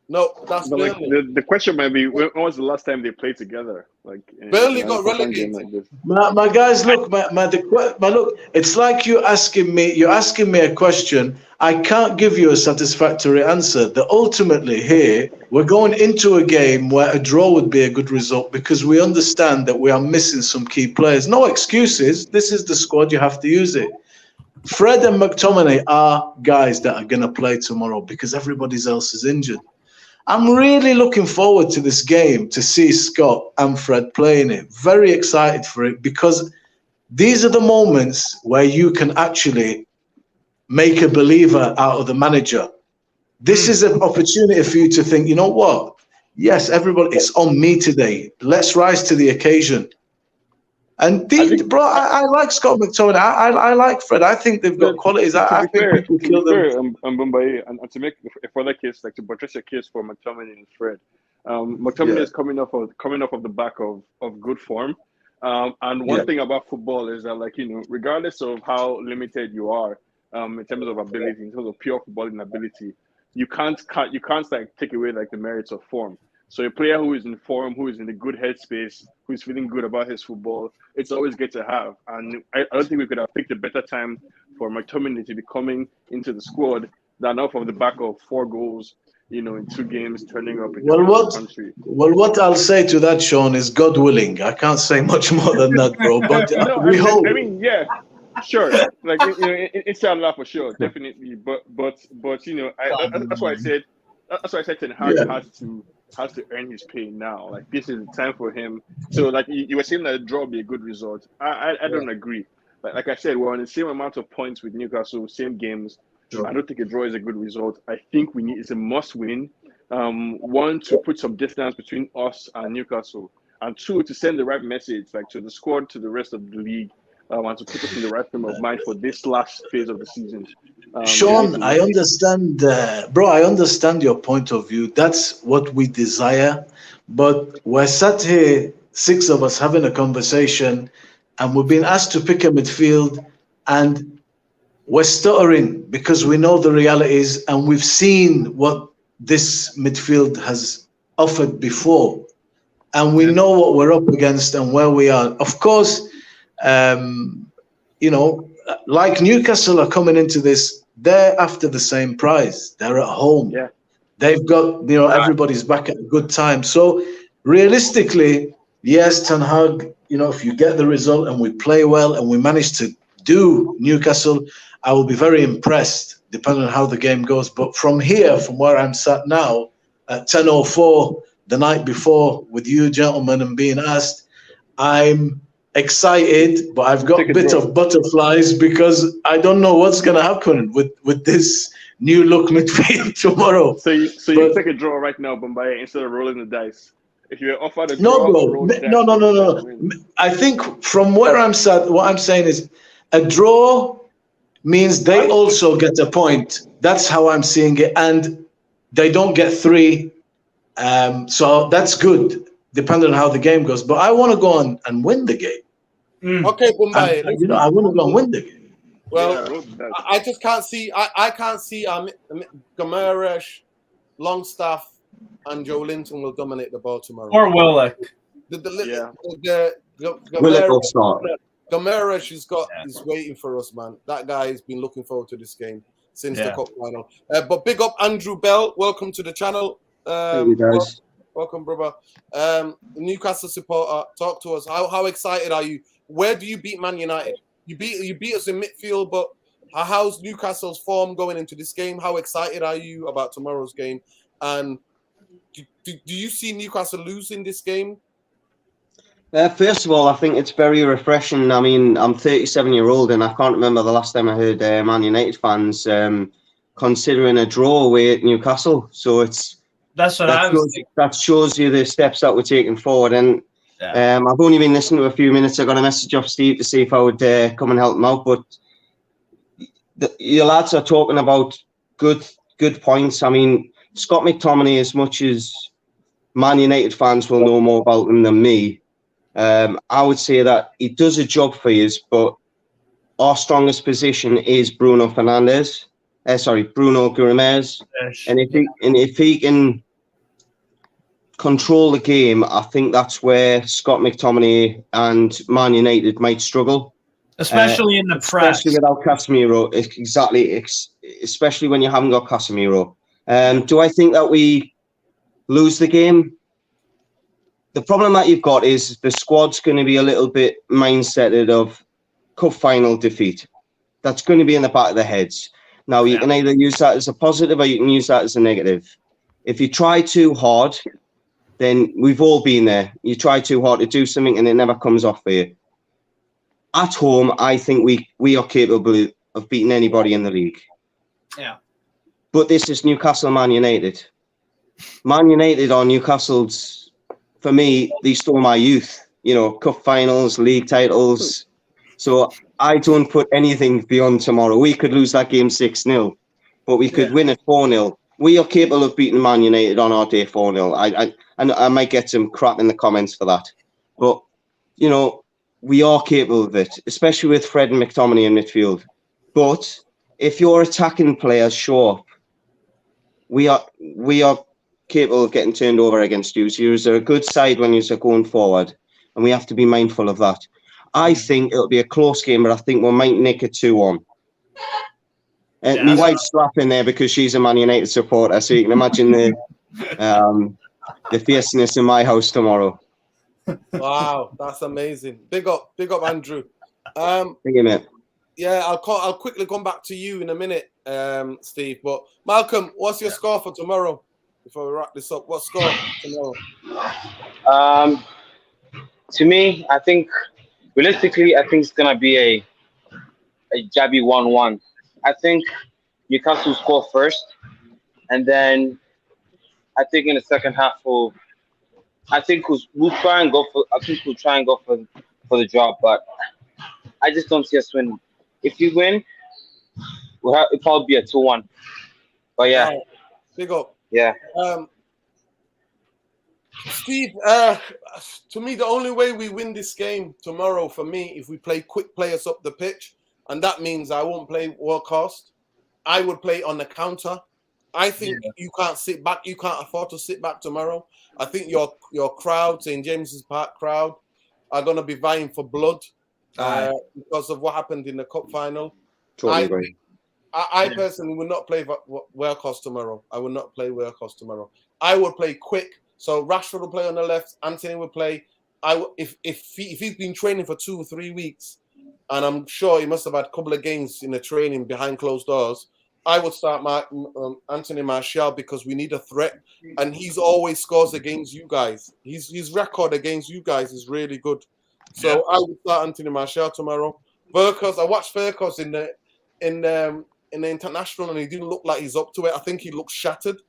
No, that's But like Burnley. the question might be, when was the last time they played together? Like Burnley in got a proper relegated. game like this. My guys, look, look, it's like you're asking me a question. I can't give you a satisfactory answer. That ultimately here, we're going into a game where a draw would be a good result because we understand that we are missing some key players. No excuses. This is the squad. You have to use it. Fred and McTominay are guys that are going to play tomorrow because everybody else is injured. I'm really looking forward to this game to see Scott and Fred playing it. Very excited for it because these are the moments where you can actually make a believer out of the manager. This is an opportunity for you to think, you know what? Yes, everybody, it's on me today. Let's rise to the occasion. And I like Scott McTominay. I like Fred. I think they've got qualities. I think people kill them. Mbaye, and to make a further case, like to buttress your case for McTominay and Fred, McTominay is coming off of the back of good form. And one thing about football is that, like, regardless of how limited you are in terms of ability, in terms of pure footballing ability, you can't like take away like the merits of form. So a player who is in form, who is in a good headspace, who's feeling good about his football, it's always good to have. And I don't think we could have picked a better time for McTominay to be coming into the squad than off of the back of 4 goals, in 2 games, turning up in the country. Well, what I'll say to that, Sean, is God willing. I can't say much more than that, bro. But we hope. I mean, yeah, sure. Like, inshallah for sure, definitely. But that's why I said. That's why I said Ten Hag has to earn his pay now. Like, this is the time for him. So, like, you were saying that a draw would be a good result. I don't agree. Like I said, we're on the same amount of points with Newcastle, same games. Sure. I don't think a draw is a good result. I think it's a must win. 1, to put some distance between us and Newcastle, and 2, to send the right message, like, to the squad, to the rest of the league, and to put us in the right frame of mind for this last phase of the season. Sean, I understand, bro. I understand your point of view. That's what we desire. But we're sat here, 6 of us, having a conversation, and we've been asked to pick a midfield, and we're stuttering because we know the realities, and we've seen what this midfield has offered before, and we know what we're up against and where we are. Of course, like Newcastle are coming into this. They're after the same prize. They're at home. Yeah. They've got, everybody's back at a good time. So realistically, yes, Ten Hag, if you get the result and we play well and we manage to do Newcastle, I will be very impressed, depending on how the game goes. But from here, from where I'm sat now, at 10:04 the night before with you gentlemen and being asked, I'm excited, but I've got a bit of butterflies because I don't know what's going to happen with this new look midfield tomorrow. So you take a draw right now, Bombay, instead of rolling the dice. If you're offered a draw, no. I think from where I'm sat, what I'm saying is a draw means they also get a point. That's how I'm seeing it, and they don't get 3. So that's good, depending on how the game goes. But I want to go on and win the game. Okay, Bombay. I want to go and win the game. Well, I just can't see. I can't see Gomeresh, Longstaff, and Joe Linton will dominate the ball tomorrow. Or Willock. Willock will start. Gomeresh is waiting for us, man. That guy has been looking forward to this game since the cup final. But big up Andrew Bell. Welcome to the channel. Thank you, guys. Welcome, brother. Newcastle supporter, talk to us. How excited are you? Where do you beat Man United? You beat us in midfield, but how's Newcastle's form going into this game? How excited are you about tomorrow's game? And do you see Newcastle losing this game? First of all, I think it's very refreshing. I mean, I'm 37-year-old, and I can't remember the last time I heard Man United fans considering a draw away at Newcastle. So That's what I was thinking. that shows you the steps that we're taking forward. And I've only been listening to a few minutes. I got a message off Steve to see if I would come and help him out. But your lads are talking about good points. I mean, Scott McTominay, as much as Man United fans will know more about him than me, I would say that he does a job for you, but our strongest position is Bruno Guimaraes. And if he can control the game, I think that's where Scott McTominay and Man United might struggle. Especially in the press. Especially without Casemiro. Exactly. Especially when you haven't got Casemiro. Do I think that we lose the game? The problem that you've got is the squad's going to be a little bit mindseted of cup final defeat. That's going to be in the back of their heads. Now, you can either use that as a positive or you can use that as a negative. If you try too hard, then we've all been there. You try too hard to do something and it never comes off for you. At home, I think we are capable of beating anybody in the league. Yeah. But this is Newcastle Man United. Man United or Newcastle's... For me, they stole my youth, cup finals, league titles. So I don't put anything beyond tomorrow. We could lose that game 6-0, but we could win it 4-0. We are capable of beating Man United on our day 4-0. I might get some crap in the comments for that. But, we are capable of it, especially with Fred and McTominay in midfield. But if your attacking players show up, we are capable of getting turned over against you. So you're a good side when you're going forward, and we have to be mindful of that. I think it'll be a close game, but I think we might nick it 2-1. And my wife's laughing there because she's a Man United supporter, so you can imagine the fierceness in my house tomorrow. Wow, that's amazing. Big up, Andrew. Thank you, mate. Yeah, I'll quickly come back to you in a minute, Steve. But Malcolm, what's your score for tomorrow? Before we wrap this up, what score tomorrow? To me, I think realistically, it's gonna be a jabby 1-1. I think Newcastle will score first, and then I think in the second half we'll try and go for. I think we'll try and go for the draw, but I just don't see us winning. If we win, it'll probably be a 2-1. But yeah, big up. Yeah. Steve, to me, the only way we win this game tomorrow, for me, if we play quick players up the pitch, and that means I won't play Workhorst. I would play on the counter. I think you can't sit back. You can't afford to sit back tomorrow. I think your crowd, St. James's Park crowd, are going to be vying for blood because of what happened in the cup final. Totally agree. I personally will not play Workhorst tomorrow. I will not play Workhorst tomorrow. I will play quick. So Rashford will play on the left. Anthony will play. If he's been training for 2 or 3 weeks, and I'm sure he must have had a couple of games in the training behind closed doors, I would start Anthony Martial because we need a threat, and he's always scores against you guys. His record against you guys is really good. So I would start Anthony Martial tomorrow. Weghorst, I watched Weghorst in the international, and he didn't look like he's up to it. I think he looks shattered.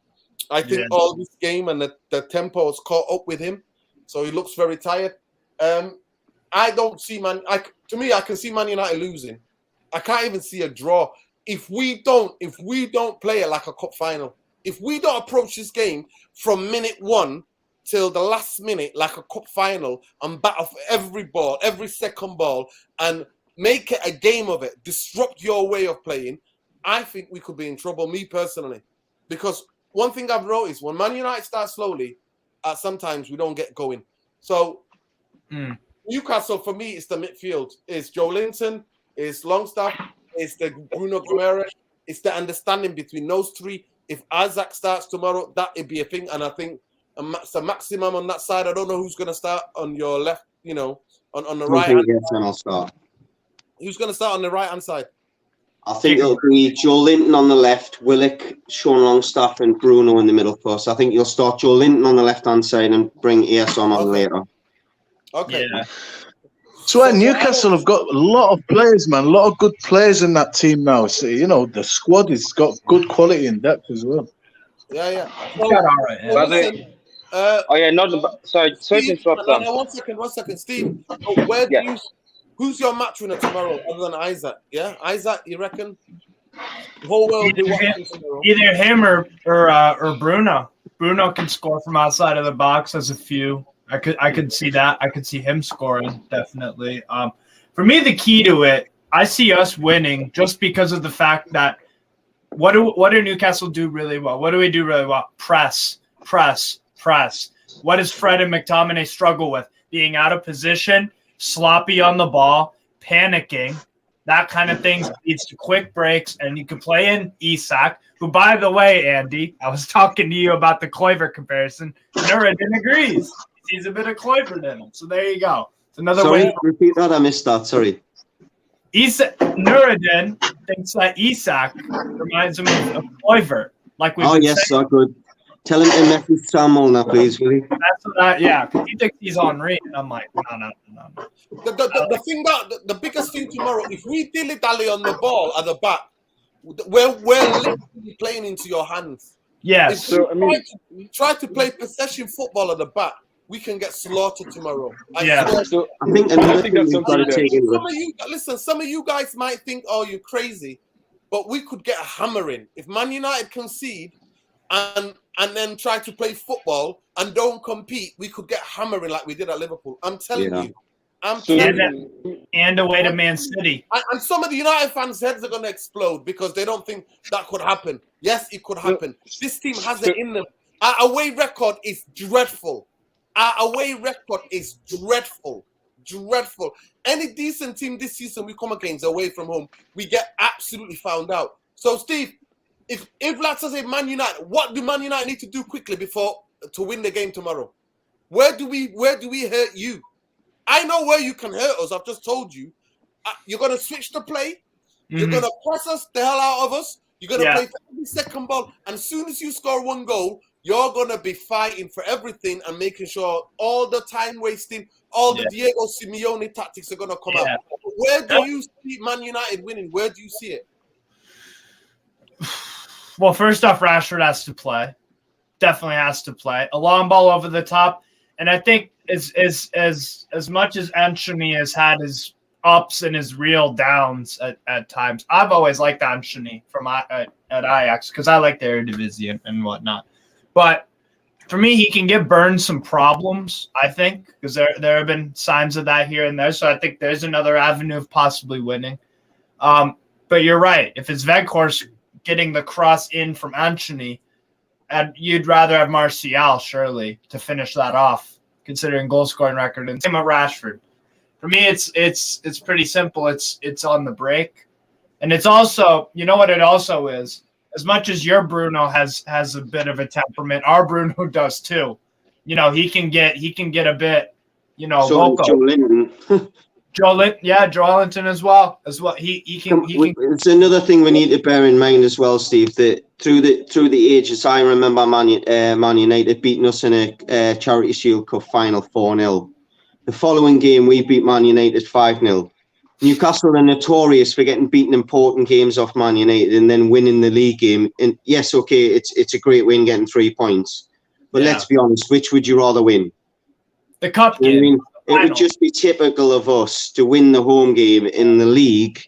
I think all this game and the tempo has caught up with him, so he looks very tired. I don't see to me, I can see Man United losing. I can't even see a draw. If we don't play it like a cup final, if we don't approach this game from minute 1 till the last minute like a cup final and battle for every ball, every second ball, and make it a game of it, disrupt your way of playing, I think we could be in trouble, me personally. Because one thing I've noticed, when Man United starts slowly, sometimes we don't get going. So Newcastle, for me, it's the midfield. It's Joe Linton, it's Longstaff, it's the Bruno Guimaraes, it's the understanding between those three. If Isaac starts tomorrow, that would be a thing. And I think it's a maximum on that side. I don't know who's going to start on your left, on the right. I'll start. Who's going to start on the right-hand side? I think it'll be Joe Linton on the left, Willock, Sean Longstaff, and Bruno in the middle post. I think you'll start Joe Linton on the left-hand side and bring Earson on later. Okay. Yeah. So Newcastle have got a lot of players, man. A lot of good players in that team now. So, you know, the squad has got good quality and depth as well. Yeah. He's got all right. So By the way, listen, oh yeah, not the, sorry to Steve, interrupt. no, 1 second, Steve. Where do Yeah. you? Who's your match winner tomorrow, other than Isaac? Yeah, Isaac. You reckon? The whole world will be watching tomorrow. Either him or Bruno. Bruno can score from outside of the box. Has a few. I could see that. I could see him scoring definitely. For me, the key to it, I see us winning just because of the fact that what do Newcastle do really well? What do we do really well? Press. What does Fred and McTominay struggle with? Being out of position, sloppy on the ball, panicking. That kind of thing leads to quick breaks, and you can play in Isak, who, by the way, Andy, I was talking to you about the Kluivert comparison. Nureddin agrees. He sees a bit of Kluivert in him. So there you go. It's another Sorry, way. repeat that. I missed that. Sorry. Nureddin thinks that Isak reminds him of Kluivert. Like we've Oh, been yes, saying. so good. Tell him to message Sam Molnar, please, will you? That's what because he thinks he's Henry. And I'm like, no. The thing the biggest thing tomorrow, if we dilly-dally on the ball at the back, we're literally playing into your hands. Yes. If we try to play possession football at the back, we can get slaughtered tomorrow. Yeah. So I think another thing that's we've got to something take into some of you guys might think, oh, you're crazy, but we could get a hammering. If Man United concede and then try to play football and don't compete, we could get hammering like we did at Liverpool. I'm telling you. And away to Man City. And some of the United fans' heads are going to explode because they don't think that could happen. Yes, it could happen. This team has it in them. Our away record is dreadful. Dreadful. Any decent team this season we come against away from home, we get absolutely found out. So, Steve, if let's say Man United, what do Man United need to do quickly to win the game tomorrow? Where do we hurt you? I know where you can hurt us. I've just told you. You're going to switch the play. You're going to press us the hell out of us. You're going to play for every second ball. And as soon as you score one goal, you're going to be fighting for everything and making sure all the time wasting, all the Diego Simeone tactics are going to come out. Where do you see Man United winning? Where do you see it? Well, first off, Rashford has to play. Definitely has to play. A long ball over the top. And I think as much as Antony has had his ups and his real downs at times, I've always liked Antony at Ajax because I like their Eredivisie and whatnot. But for me, he can give Burn some problems, I think, because there have been signs of that here and there. So I think there's another avenue of possibly winning. But you're right. If it's Weghorst getting the cross in from Antony, and you'd rather have Martial, surely, to finish that off, considering goal scoring record. And same with Rashford. For me, it's pretty simple. It's on the break, and it's also, you know what it also is. As much as your Bruno has a bit of a temperament, our Bruno does too. You know, he can get a bit, loco. Joe Linton. Joe Linton as well. He can. It's another thing we need to bear in mind as well, Steve. That through the ages, I remember Man United beating us in a Charity Shield Cup final 4-0. The following game, we beat Man United 5-0. Newcastle are notorious for getting beaten important games off Man United and then winning the league game. And yes, okay, it's a great win getting 3 points. But let's be honest, which would you rather win? The cup game. I mean, it would just be typical of us to win the home game in the league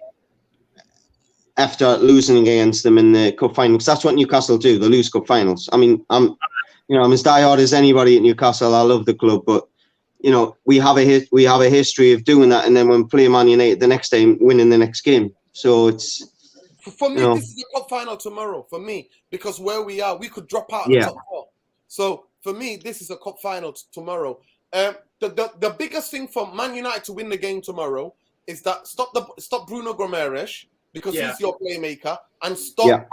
after losing against them in the cup finals. That's what Newcastle do. They lose cup finals. I mean, I'm as diehard as anybody at Newcastle. I love the club, but we have a history of doing that, and then when we play Man United the next time, winning the next game. So it's for me, this is the cup final tomorrow. For me, because where we are, we could drop out of the top 4. So for me, this is a cup final tomorrow. The biggest thing for Man United to win the game tomorrow is that stop Bruno Gomes because he's your playmaker, and stop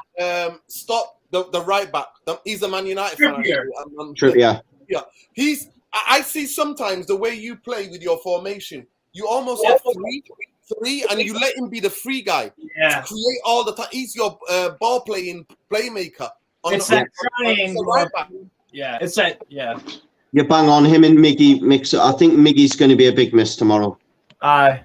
the right back. He's a Man United fan. I see sometimes the way you play with your formation, you almost have three, and you let him be the free guy to create all the time. He's your ball playing playmaker. It's that triangle. Right back. Yeah, it's that. Yeah. You bang on him and Miggy mix. I think Miggy's going to be a big miss tomorrow. Aye.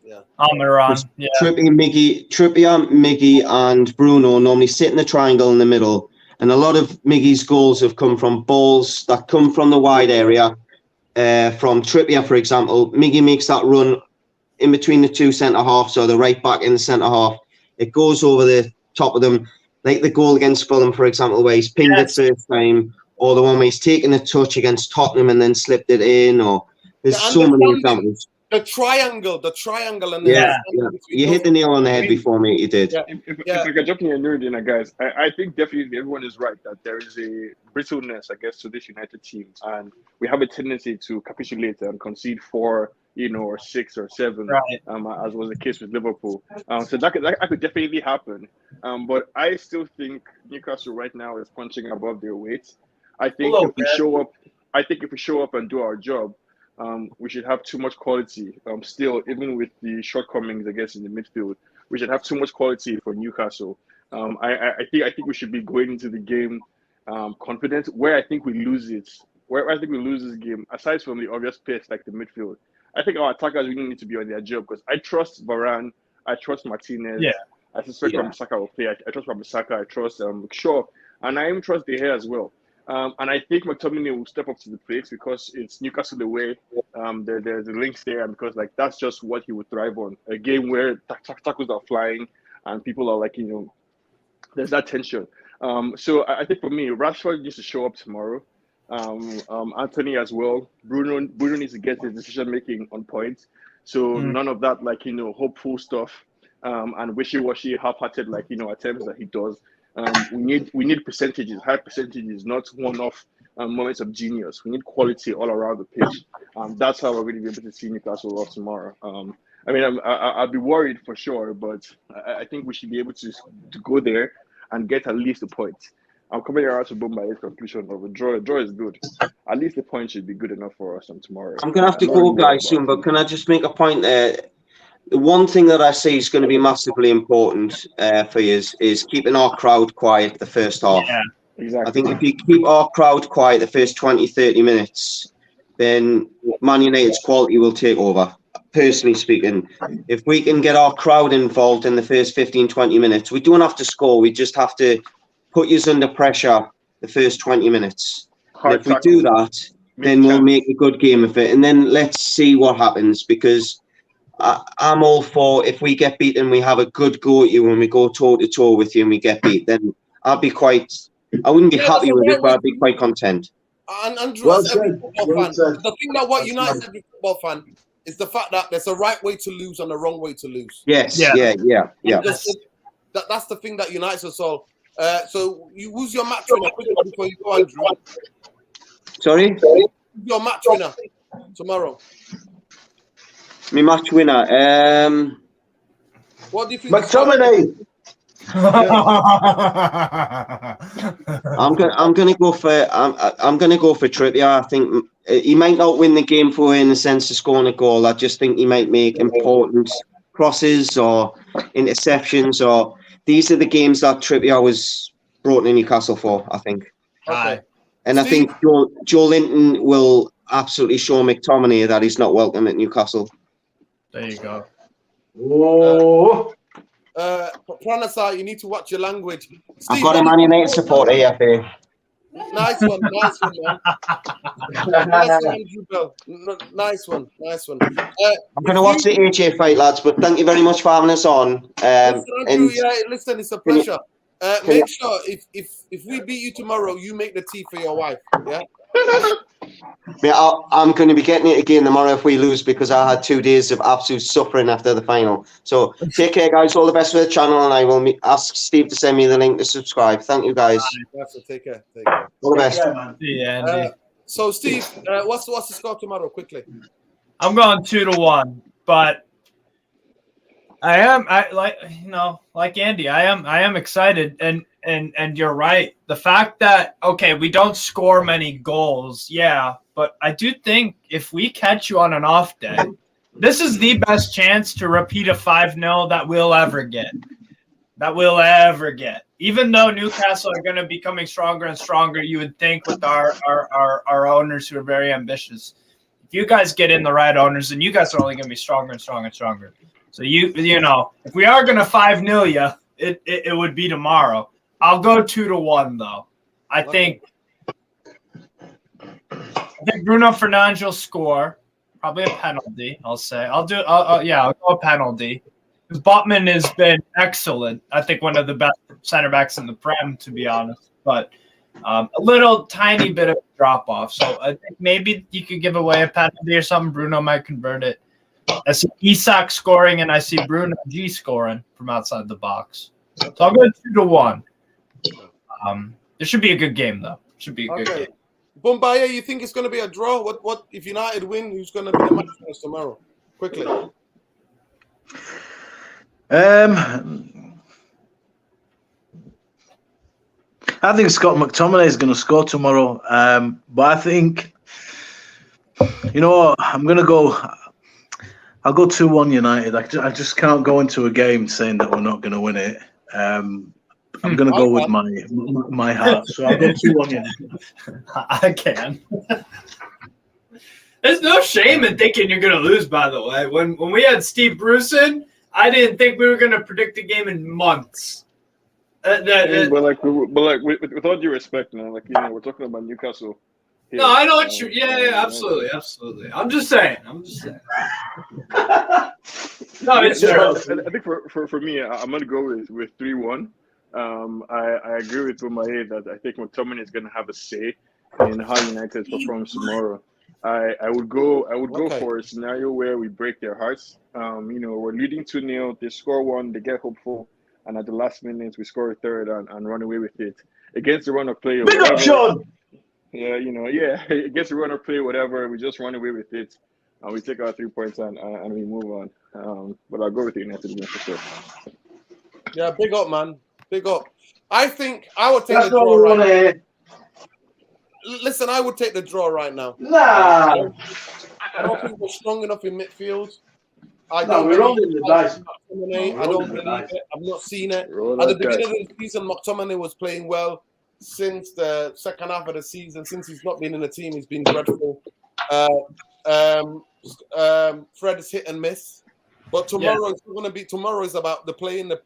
Yeah. Almiron. Yeah. Trippier, Miggy, and Bruno normally sit in the triangle in the middle, and a lot of Miggy's goals have come from balls that come from the wide area. From Trippier, for example, Miggy makes that run in between the two centre halves, or the right back in the centre half. It goes over the top of them, like the goal against Fulham, for example, where he's pinged it first time, or the one where he's taken a touch against Tottenham and then slipped it in, or there's so many examples. The triangle, and yeah. You hit the nail on the head before me. You did. Yeah. If I can jump in and nerd in, guys, I think definitely everyone is right that there is a brittleness, I guess, to this United team, and we have a tendency to capitulate and concede 4, or 6 or 7, right. As was the case with Liverpool. So that could definitely happen. But I still think Newcastle right now is punching above their weight. I think if we show up and do our job, we should have too much quality. Still, even with the shortcomings, I guess, in the midfield, we should have too much quality for Newcastle. I think we should be going into the game confident. Where I think we lose this game, aside from the obvious pace like the midfield, I think our attackers really need to be on their job, because I trust Varane, I trust Martinez. Yeah. I suspect Wan-Bissaka will play. I trust Wan-Bissaka. I trust Shaw, and I even trust De Gea as well. And I think McTominay will step up to the plate because it's Newcastle away. There's a links there, and because that's just what he would thrive on. A game where tackles are flying and people are there's that tension. So I think for me, Rashford needs to show up tomorrow. Anthony as well. Bruno needs to get his decision making on point. So none of that hopeful stuff and wishy-washy, half-hearted attempts that he does. We need percentages, high percentages, not one-off moments of genius. We need quality all around the pitch. That's how we're going to be able to see Newcastle off tomorrow. I'll be worried for sure, but I think we should be able to go there and get at least a point. I'm coming around to both my conclusion of a draw. A draw is good. At least the point should be good enough for us on tomorrow. I'm going to have to go, guys, soon, but can I just make a point there? The one thing that I see is going to be massively important for you is keeping our crowd quiet the first half. Yeah, exactly. I think if you keep our crowd quiet the first 20, 30 minutes, then Man United's quality will take over. Personally speaking, if we can get our crowd involved in the first 15, 20 minutes, we don't have to score. We just have to put you under pressure the first 20 minutes. And if we do that, then we'll make a good game of it. And then let's see what happens, because I'm all for, if we get beaten, we have a good go at you when we go toe-to-toe with you and we get beat, then I wouldn't be happy with it, but I'd be quite content. And Andrew, as every football fan, the thing that what unites every football fan is the fact that there's a right way to lose and a wrong way to lose. Yes, yeah. That's the thing that unites us all. So who's your match winner before you go, Andrew? Sorry? Who's your match winner tomorrow? My match winner. What do you think? McTominay. I'm gonna go for Trippier. I think he might not win the game for in the sense of scoring a goal. I just think he might make important crosses or interceptions. Or these are the games that Trippier was brought to Newcastle for, I think. Okay. And I think Joe Linton will absolutely show McTominay that he's not welcome at Newcastle. There you go. Pranasa, you need to watch your language. Steve, I've got a Man United supporter here for you. Nice one, man. Nice one. I'm going to watch the AJ fight, lads, but thank you very much for having us on. Listen, it's a pleasure. Make sure if we beat you tomorrow, you make the tea for your wife. Yeah. Yeah, I'm going to be getting it again tomorrow if we lose, because I had 2 days of absolute suffering after the final. So take care, guys. All the best for the channel, and I will ask Steve to send me the link to subscribe. Thank you, guys. Take care. All the best. Yeah, Andy. So, Steve, what's the score tomorrow? Quickly. I'm going 2-1, but like Andy. I am excited, and you're right. The fact that we don't score many goals, but I do think if we catch you on an off day, this is the best chance to repeat a 5-0 that we'll ever get. even though Newcastle are going to be coming stronger and stronger, you would think with our owners who are very ambitious, if you guys get in the right owners, then you guys are only going to be stronger and stronger and stronger. So you know, if we are going to 5-0 you, it would be tomorrow. I'll go 2-1 though. I think Bruno Fernandes will score. Probably a penalty, I'll say. I'll go a penalty. Because Botman has been excellent. I think one of the best center backs in the Prem, to be honest. But a little tiny bit of a drop off. So I think maybe you could give away a penalty or something. Bruno might convert it. I see Isak scoring, and I see Bruno G scoring from outside the box. So I'll go 2-1. There should be a good game, though. Should be a good game. Bombaya, you think it's going to be a draw? What if United win? Who's going to be the match winners tomorrow? Quickly. I think Scott McTominay is going to score tomorrow. But I think, you know what, I'll go 2-1 United. I just can't go into a game saying that we're not going to win it. I'm going to go with my heart. So I'll go 2-1 United. I can. There's no shame in thinking you're going to lose, by the way. When we had Steve Bruce in, I didn't think we were going to predict the game in months. But with all due respect, man, like, you know, we're talking about Newcastle. No, I know what you. Yeah, absolutely. I'm just saying. No, it's true. I think for me, I'm gonna go with 3-1. I agree with Umaye that I think McTominay is gonna have a say in how United performs tomorrow. I would go for a scenario where we break their hearts. You know, we're leading 2-0, they score one, they get hopeful, and at the last minute we score a third and run away with it against the run of play. Big up, Sean. Yeah, you know, against the run of play, whatever, we just run away with it, and we take our 3 points and we move on. But I'll go with the United win for sure. Yeah, big up, man. Big up. I think I would take the draw right now. Listen, I would take the draw right now. Nah. I don't think we're strong enough in midfield. We're rolling the dice. I don't believe it. I've not seen it. At the beginning of the season, McTominay was playing well. Since the second half of the season, since he's not been in the team, he's been dreadful. Fred is hit and miss. But tomorrow is going to be. Tomorrow is about the playing the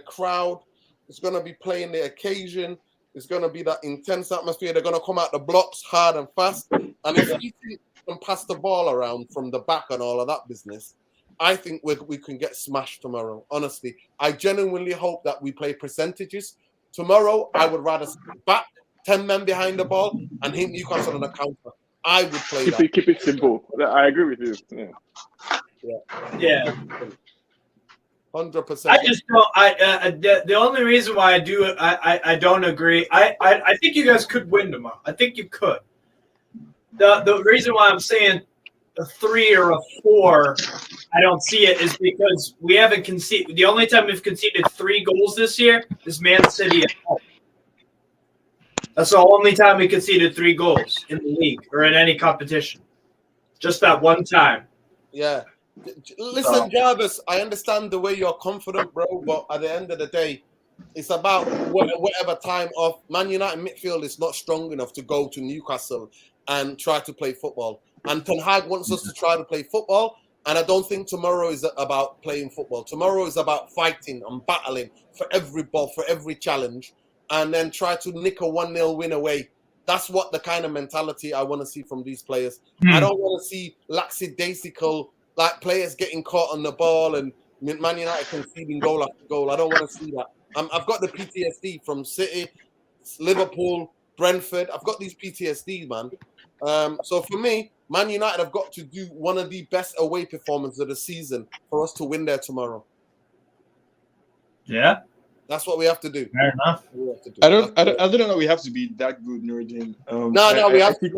crowd. It's going to be playing the occasion. It's going to be that intense atmosphere. They're going to come out the blocks hard and fast. And if we can pass the ball around from the back and all of that business, I think we can get smashed tomorrow. Honestly, I genuinely hope that we play percentages. Tomorrow, I would rather sit back, 10 men behind the ball, and hit Newcastle on a counter. I would play that. Keep it simple. I agree with you. Yeah. 100%. I just don't. The only reason why I don't agree. I think you guys could win tomorrow. I think you could. The reason why I'm saying a 3 or a 4, I don't see it, is because we haven't conceded. The only time we've conceded 3 goals this year is Man City at home. That's the only time we conceded 3 goals in the league or in any competition. Just that one time. Yeah. Listen, Jarvis, I understand the way you're confident, bro, but at the end of the day, it's about whatever time of Man United midfield is not strong enough to go to Newcastle and try to play football. And Ten Hag wants us to try to play football, and I don't think tomorrow is about playing football. Tomorrow is about fighting and battling for every ball, for every challenge, and then try to nick a 1-0 win away. That's what the kind of mentality I want to see from these players. I don't want to see lackadaisical, like players getting caught on the ball and Man United conceding goal after goal. I don't want to see that. I've got the PTSD from City, Liverpool, Brentford. I've got these PTSDs, man. So for me, Man United have got to do one of the best away performances of the season for us to win there tomorrow. Yeah. That's what we have to do. Fair enough. I don't know. We have to be that good, Nordin. We have to.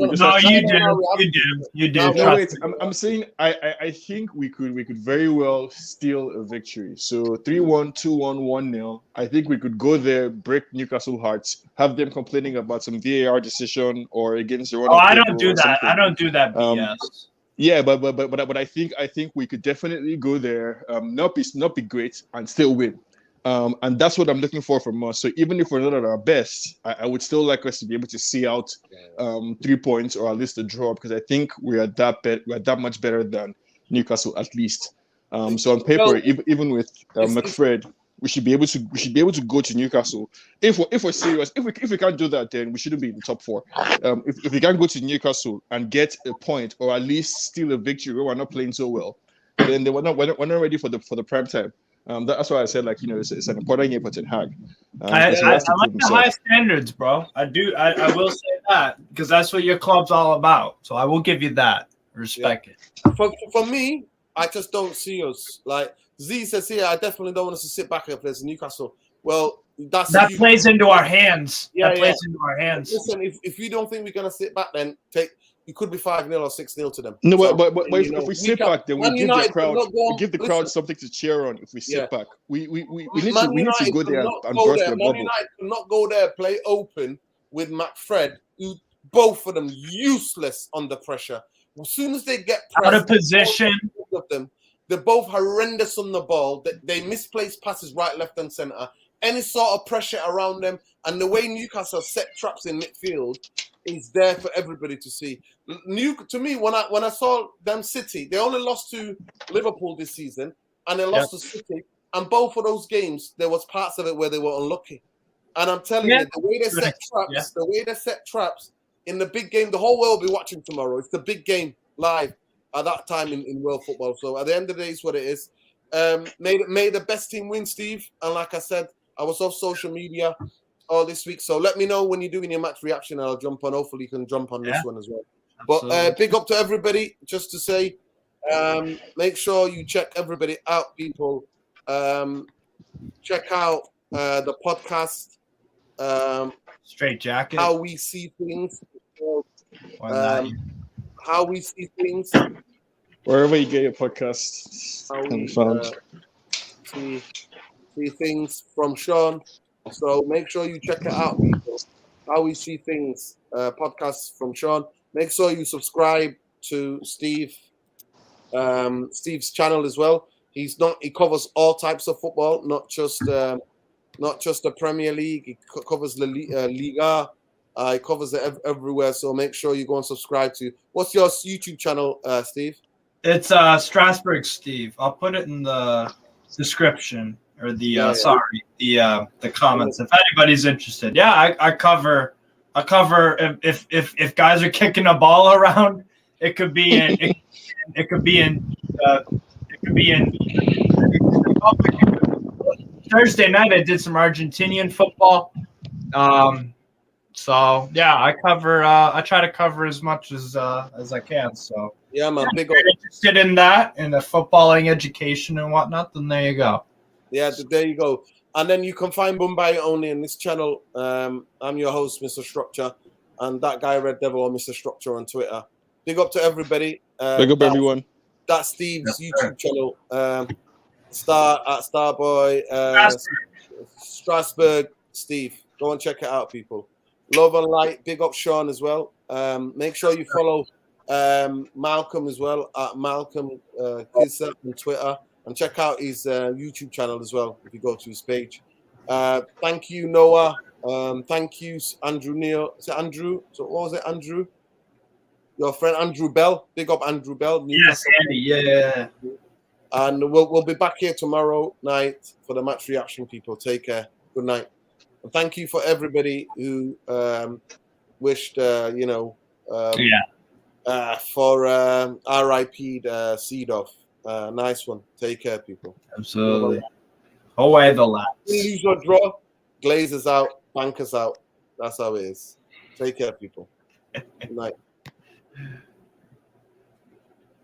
You do. No, wait. I'm saying I think we could very well steal a victory. So 3-1, 2-1, 1-0. I think we could go there, break Newcastle hearts, have them complaining about some VAR decision or against the run. I don't do that. I don't do that BS. Yeah, but I think we could definitely go there, not be great and still win. And that's what I'm looking for from us. So even if we're not at our best, I would still like us to be able to see out 3 points or at least a draw, because I think we're that much better than Newcastle at least. So on paper, even with McFred, we should be able to go to Newcastle. If we're serious, if we can't do that, then we shouldn't be in the top 4. If we can't go to Newcastle and get a point or at least steal a victory where we're not playing so well, then we're not ready for the prime time. That's why I said, like, it's an important game for Ten Hag. I like the high standards, bro. I do. I will say that, because that's what your club's all about. So I will give you that. Respect it. For me, I just don't see us. Like Z says here, I definitely don't want us to sit back if there's Newcastle. Well, that plays into our hands. Yeah, that plays into our hands. Listen, if you don't think we're gonna sit back, then it could be 5-0 or 6-0 to them. No, so, but if we sit back, then we give the crowd something to cheer on. If we sit back, we need to go there and burst their bubble. United cannot go there, play open with McFred, who both of them useless under pressure. As soon as they get pressed, out of position, they're both horrendous on the ball. They misplace passes right, left, and centre. Any sort of pressure around them, and the way Newcastle set traps in midfield is there for everybody to see. To me, when I saw them City, they only lost to Liverpool this season, and they lost to City. And both of those games, there was parts of it where they were unlucky. And I'm telling you, the way they set traps in the big game, the whole world will be watching tomorrow. It's the big game live at that time in world football. So at the end of the day, it's what it is. May the best team win, Steve. And like I said, I was off social media all this week. So let me know when you're doing your match reaction, and I'll jump on. Hopefully you can jump on this one as well. Absolutely. But big up to everybody. Just to say, make sure you check everybody out, people. Check out the podcast. Straight Jacket. How we see things. How we see things. Wherever you get your podcasts can be found. See things from Sean. So make sure you check it out, people. How we see things. Podcasts from Sean. Make sure you subscribe to Steve's channel as well. He covers all types of football, not just the Premier League. He covers the Liga. He covers it everywhere. So make sure you go and subscribe to. What's your YouTube channel, Steve? It's Strasbourg Steve. I'll put it in the description or the the comments if anybody's interested. Yeah, I cover if guys are kicking a ball around. It could be in Thursday night. I did some Argentinian football. So yeah, I try to cover as much as I can. So yeah, man, if you're interested in that, in the footballing education and whatnot, then there you go. Yeah, there you go. And then you can find Mumbai only in this channel. I'm your host, Mr. Structure, and that guy Red Devil or Mr. Structure on Twitter. Big up to everybody. Big up everyone. That's Steve's YouTube channel. Starboy Strasbourg Steve. Go and check it out, people. Love and light. Big up Sean as well. Make sure you follow Malcolm as well at Malcolm Kisa on Twitter, and check out his YouTube channel as well if you go to his page. Thank you, Noah. Thank you, Andrew Neil. Is it Andrew? So what was it, Andrew? Your friend Andrew Bell. Big up Andrew Bell. Yes, Andy. Yeah. And we'll be back here tomorrow night for the match reaction, people. Take care. Good night. And thank you for everybody who wished, for RIP Seedorf. Nice one. Take care, people. Absolutely. Away the lads. Lose or draw, Glazers out, bankers out. That's how it is. Take care, people. Good night.